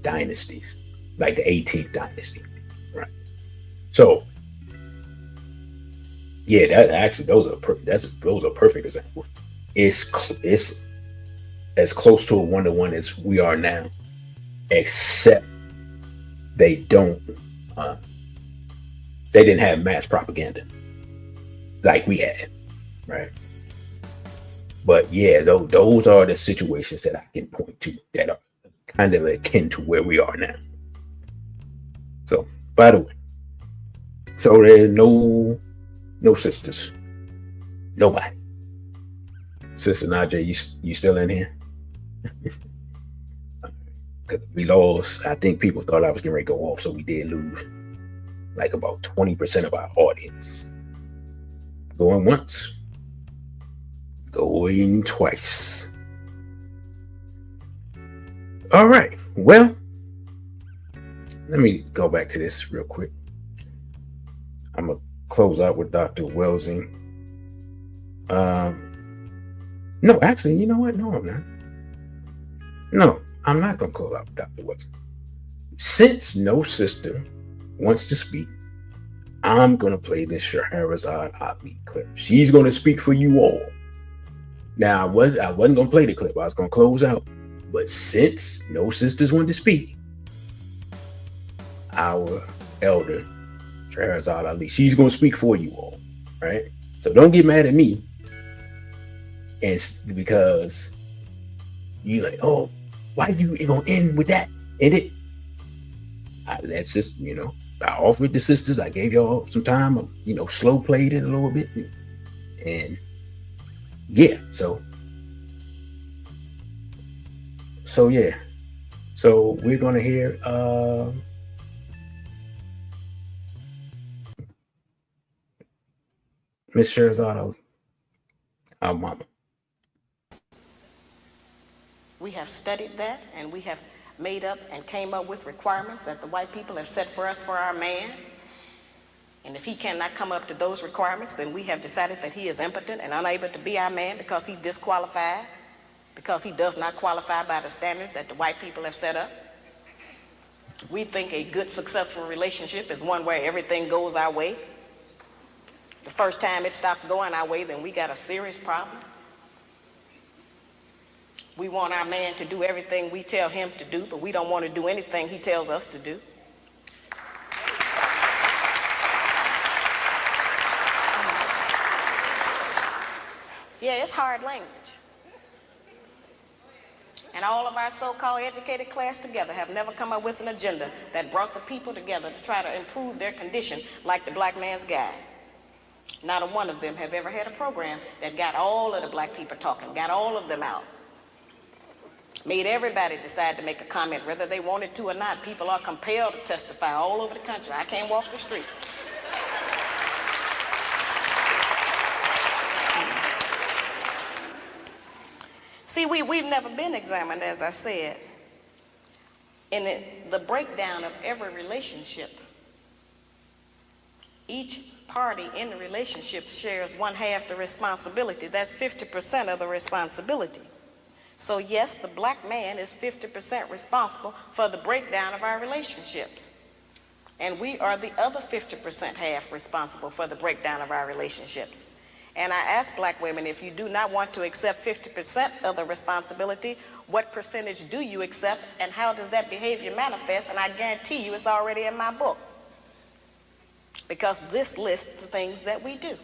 B: dynasties, like the 18th dynasty, right? So, yeah, that actually those are perfect examples. It's as close to a one-to-one as we are now, except they didn't have mass propaganda like we had, right? But yeah, those are the situations that I can point to that are kind of akin to where we are now. So, by the way, so there are no sisters, nobody. Sister Najee, you still in here? We lost. I think people thought I was getting ready to go off, so we did lose like about 20% of our audience. Going once, going twice. All right. Well, let me go back to this real quick. I'm gonna close out with Dr. Welsing. No, actually, you know what? No, I'm not. No, I'm not gonna close out with Dr. Welsing. Since no sister wants to speak, I'm gonna play this Shahrazad Ali clip. She's gonna speak for you all. Now, I wasn't gonna play the clip. I was gonna close out, but since no sisters wanted to speak, our elder Shahrazad Ali, she's gonna speak for you all, right? So don't get mad at me, and because you like, oh, why you gonna end with that? End it. That's just, I offered the sisters. I gave y'all some time. Slow played it a little bit, and yeah. So yeah. So we're gonna hear Miss Shahrazad Ali, our mama.
N: We have studied that, and we have made up and came up with requirements that the white people have set for us for our man. And if he cannot come up to those requirements, then we have decided that he is impotent and unable to be our man because he's disqualified, because he does not qualify by the standards that the white people have set up. We think a good, successful relationship is one where everything goes our way. The first time it stops going our way, then we got a serious problem. We want our man to do everything we tell him to do, but we don't want to do anything he tells us to do. Yeah, it's hard language. And all of our so-called educated class together have never come up with an agenda that brought the people together to try to improve their condition like the Black Man's Guide. Not a one of them have ever had a program that got all of the black people talking, got all of them out. Made everybody decide to make a comment, whether they wanted to or not. People are compelled to testify all over the country. I can't walk the street. See, we've never been examined, as I said. In the breakdown of every relationship, each party in the relationship shares 1/2 the responsibility. That's 50% of the responsibility. So yes, the black man is 50% responsible for the breakdown of our relationships. And we are the other 50% half responsible for the breakdown of our relationships. And I ask black women, if you do not want to accept 50% of the responsibility, what percentage do you accept, and how does that behavior manifest? And I guarantee you it's already in my book. Because this lists the things that we do.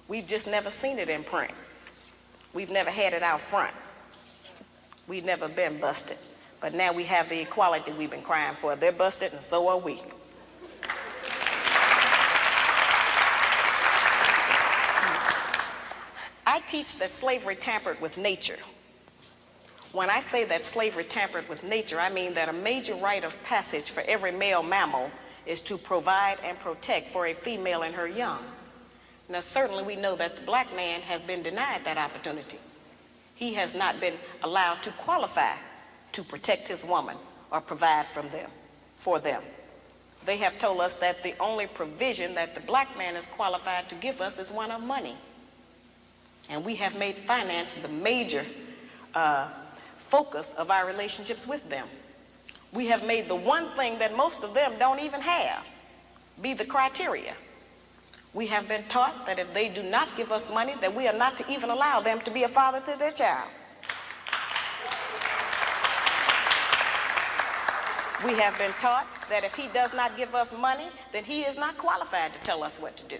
N: We've just never seen it in print. We've never had it out front. We've never been busted. But now we have the equality we've been crying for. They're busted and so are we. I teach that slavery tampered with nature. When I say that slavery tampered with nature, I mean that a major rite of passage for every male mammal is to provide and protect for a female and her young. Now, certainly we know that the black man has been denied that opportunity. He has not been allowed to qualify to protect his woman or provide for them. They have told us that the only provision that the black man is qualified to give us is one of money. And we have made finance the major focus of our relationships with them. We have made the one thing that most of them don't even have be the criteria. We have been taught that if they do not give us money, that we are not to even allow them to be a father to their child. We have been taught that if he does not give us money, then he is not qualified to tell us what to do.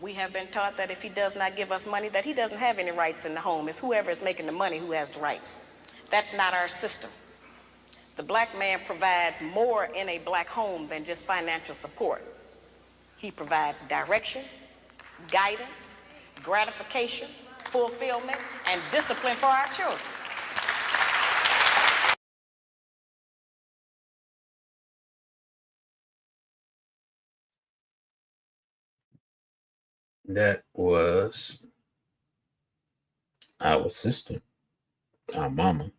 N: We have been taught that if he does not give us money, that he doesn't have any rights in the home. It's whoever is making the money who has the rights. That's not our system. The black man provides more in a black home than just financial support. He provides direction, guidance, gratification, fulfillment, and discipline for our children.
B: That was our sister, our mama,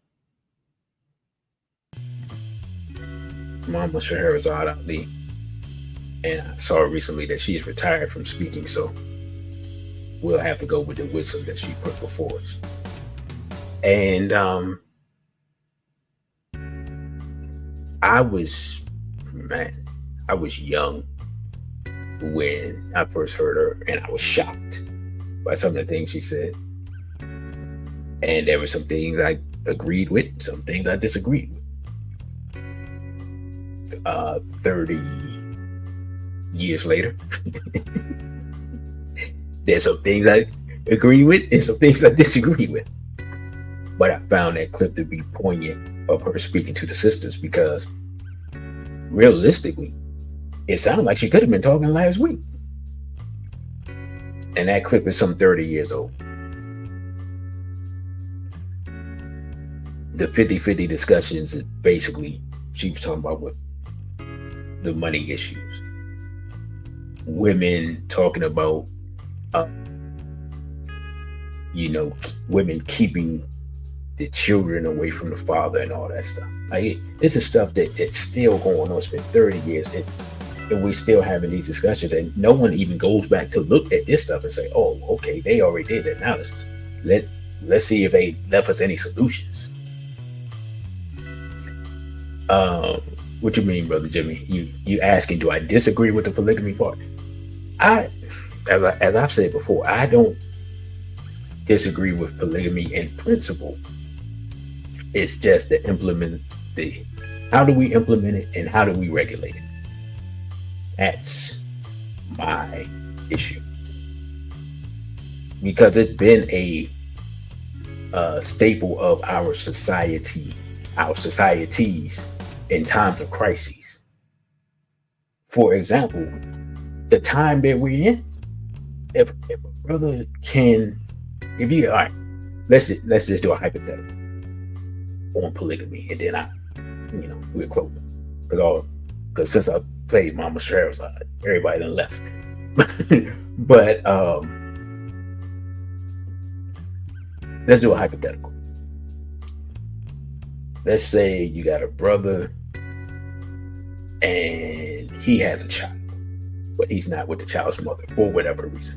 B: Mama Scheherazade Ali. And I saw recently that she's retired from speaking, so we'll have to go with the wisdom that she put before us. And I was young when I first heard her, and I was shocked by some of the things she said. And there were some things I agreed with, some things I disagreed with. 30 years later, there's some things I agree with and some things I disagree with. But I found that clip to be poignant of her speaking to the sisters, because realistically, it sounded like she could have been talking last week. And that clip is some 30 years old. The 50-50 discussions is basically, she was talking about with the money issues. Women talking about, women keeping the children away from the father and all that stuff. Like, this is stuff that's still going on. It's been 30 years. And we're still having these discussions, and no one even goes back to look at this stuff and say, oh, okay, they already did the analysis. Let's see if they left us any solutions. What you mean, Brother Jimmy? You asking, do I disagree with the polygamy part? As I've said before, I don't disagree with polygamy in principle. It's just to implement how do we implement it and how do we regulate it? That's my issue. Because it's been a staple of our societies in times of crises. For example, the time that we're in, if a brother can, all right, let's just do a hypothetical on polygamy, and then we'll close it. Because since I played Mama Scheherazade, everybody done left. But let's do a hypothetical. Let's say you got a brother and he has a child, but he's not with the child's mother for whatever reason.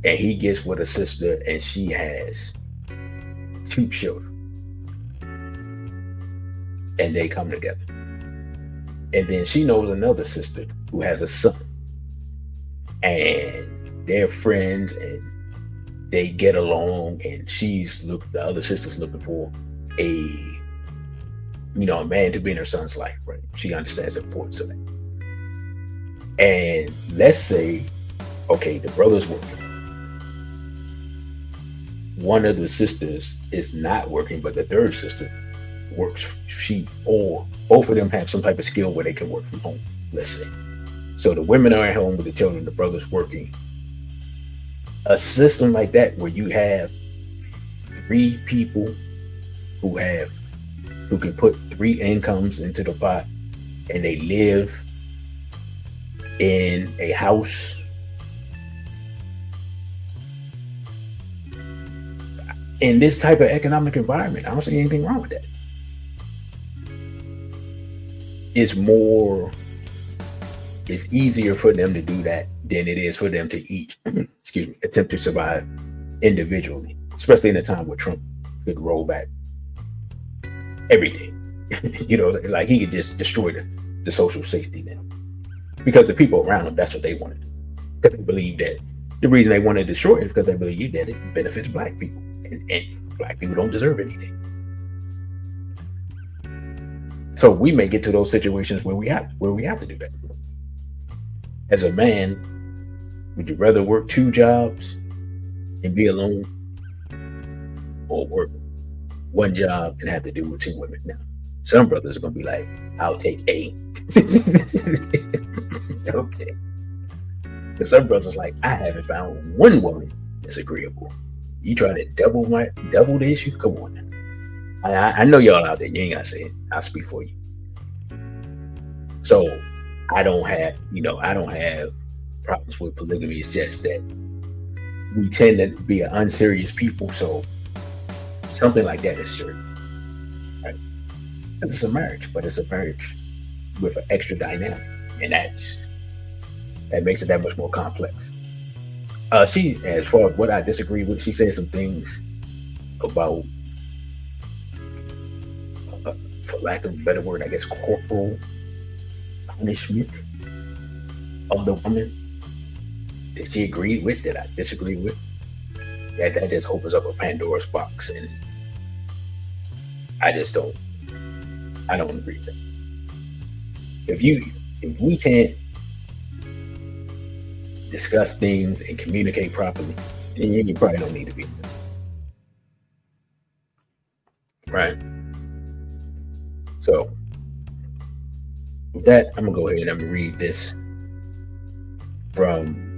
B: And he gets with a sister and she has 2 children. And they come together. And then she knows another sister who has a son. And they're friends and they get along, and the other sister's looking for a man to be in her son's life, right? She understands the importance of that. And let's say, okay, the brother's working. one of the sisters is not working, but the third sister works. Or both of them have some type of skill where they can work from home, let's say. So the women are at home with the children, the brother's working. A system like that where you have 3 people who can put 3 incomes into the pot, and they live in a house. In this type of economic environment, I don't see anything wrong with that. It's easier for them to do that than it is for them to each attempt to survive individually, especially in a time where Trump could roll back everything. Like he could just destroy the social safety net, because the people around him, that's what they wanted. Because they believe that the reason they want to destroy it is because they believe that it benefits black people, and black people don't deserve anything. So we may get to those situations where we have to do that. As a man, would you rather work 2 jobs and be alone, or work 1 job and have to deal with 2 women? Now, some brothers are gonna be like, I'll take A. Okay. But some brothers like, I haven't found 1 woman that's agreeable. You trying to double the issue? Come on now. I know y'all out there, you ain't gotta say it. I'll speak for you. So I don't have problems with polygamy. It's just that we tend to be an unserious people. So something like that is serious, right? Because it's a marriage, but it's a marriage with an extra dynamic, and that makes it that much more complex. She, as far as what I disagree with, she said some things about, for lack of a better word, I guess, corporal punishment of the woman that she agreed with, that I disagree with. That just opens up a Pandora's box, and I don't agree with that. If we can't discuss things and communicate properly, then you probably don't need to be there. Right? So with that, I'm gonna go ahead and I'm gonna read this from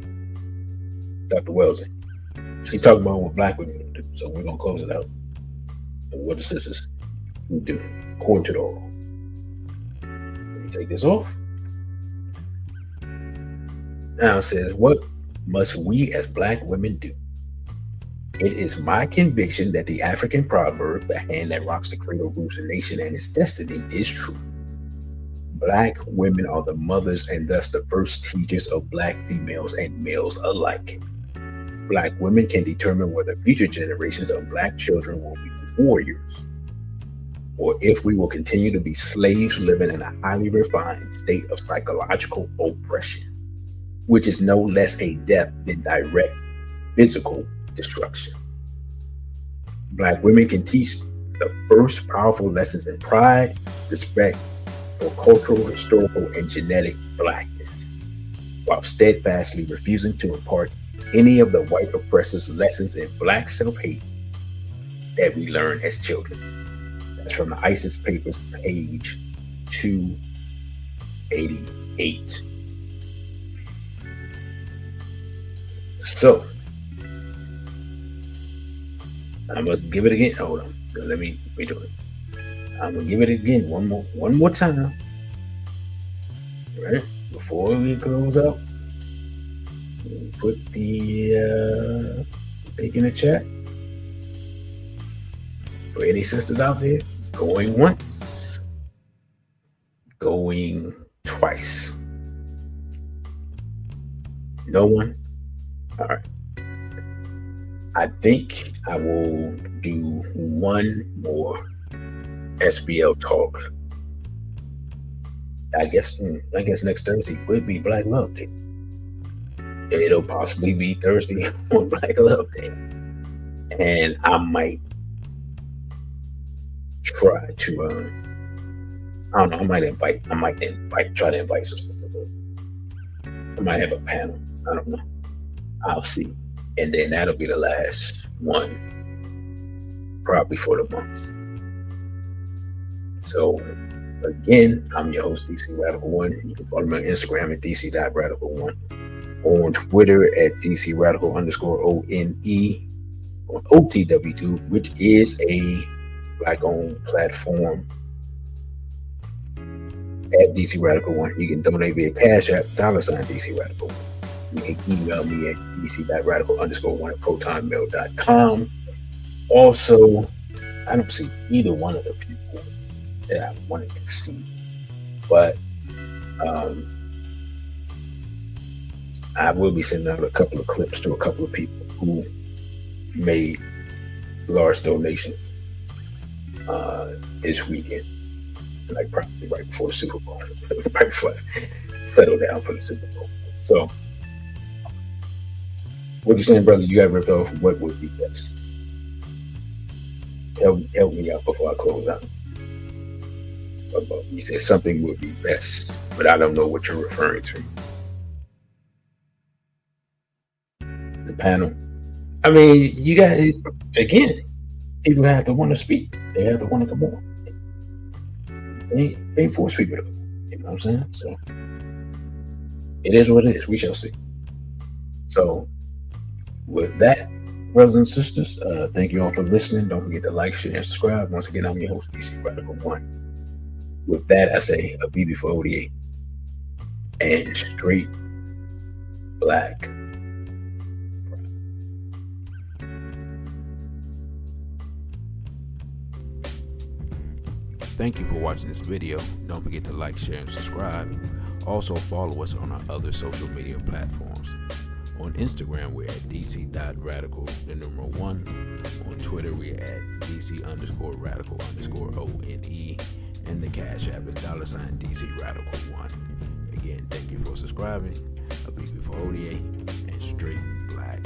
B: Dr. Wellesley. She's talking about what black women do. So we're gonna close it out. And what the sisters do according to the oral. Let me take this off. Now it says, what must we as black women do? It is my conviction that the African proverb, the hand that rocks the cradle rules a nation and its destiny, is true. Black women are the mothers and thus the first teachers of black females and males alike. Black women can determine whether future generations of black children will be warriors, or if we will continue to be slaves living in a highly refined state of psychological oppression, which is no less a death than direct physical destruction. Black women can teach the first powerful lessons in pride, respect for cultural, historical, and genetic blackness, while steadfastly refusing to impart any of the white oppressors' lessons in black self-hate that we learn as children. That's from the ISIS Papers, page 288. So, I must give it again. Hold on. Let me do it. I'm gonna give it again one more time. Right? Before we close out. Put the link in the chat. For any sisters out there, going once, going twice. No one? All right. I think I will do one more SBL talk. I guess next Thursday would be Black Love Day. It'll possibly be Thursday on Black Love Day. And I might try to I don't know, I might try to invite some sisters. I might have a panel. I don't know. I'll see. And then that'll be the last one probably for the month. So again, I'm your host, DC Radical One. You can follow me on Instagram at DC.Radical1, on Twitter at DC Radical_ONE, on OTW2, which is a Black-owned platform, at DC Radical One. You can donate via Cashapp, $DC Radical. You can email me at dc.radical_1@protonmail.com. Also, I don't see either one of the people that I wanted to see, but I will be sending out a couple of clips to a couple of people who made large donations this weekend, like probably right before the Super Bowl, right before I settle down for the Super Bowl. So, what you saying, brother? You got ripped off. What would be best? Help me out before I close out. You said something would be best, but I don't know what you're referring to. The panel. I mean, you got, again, people have to want to speak. They have to want to come on. They ain't force people to come. You know what I'm saying? So it is what it is. We shall see. So with that, brothers and sisters, thank you all for listening. Don't forget to like, share, and subscribe. Once again, I'm your host, DC Radical One. With that, I say a BB for ODA and straight black.
O: Thank you for watching this video. Don't forget to like, share, and subscribe. Also follow us on our other social media platforms. On Instagram, we're at dc.radical1. On Twitter, we're at dc_radical_ONE. And the Cash App is $DC Radical1. Again, thank you for subscribing. A BB for ODA and straight black.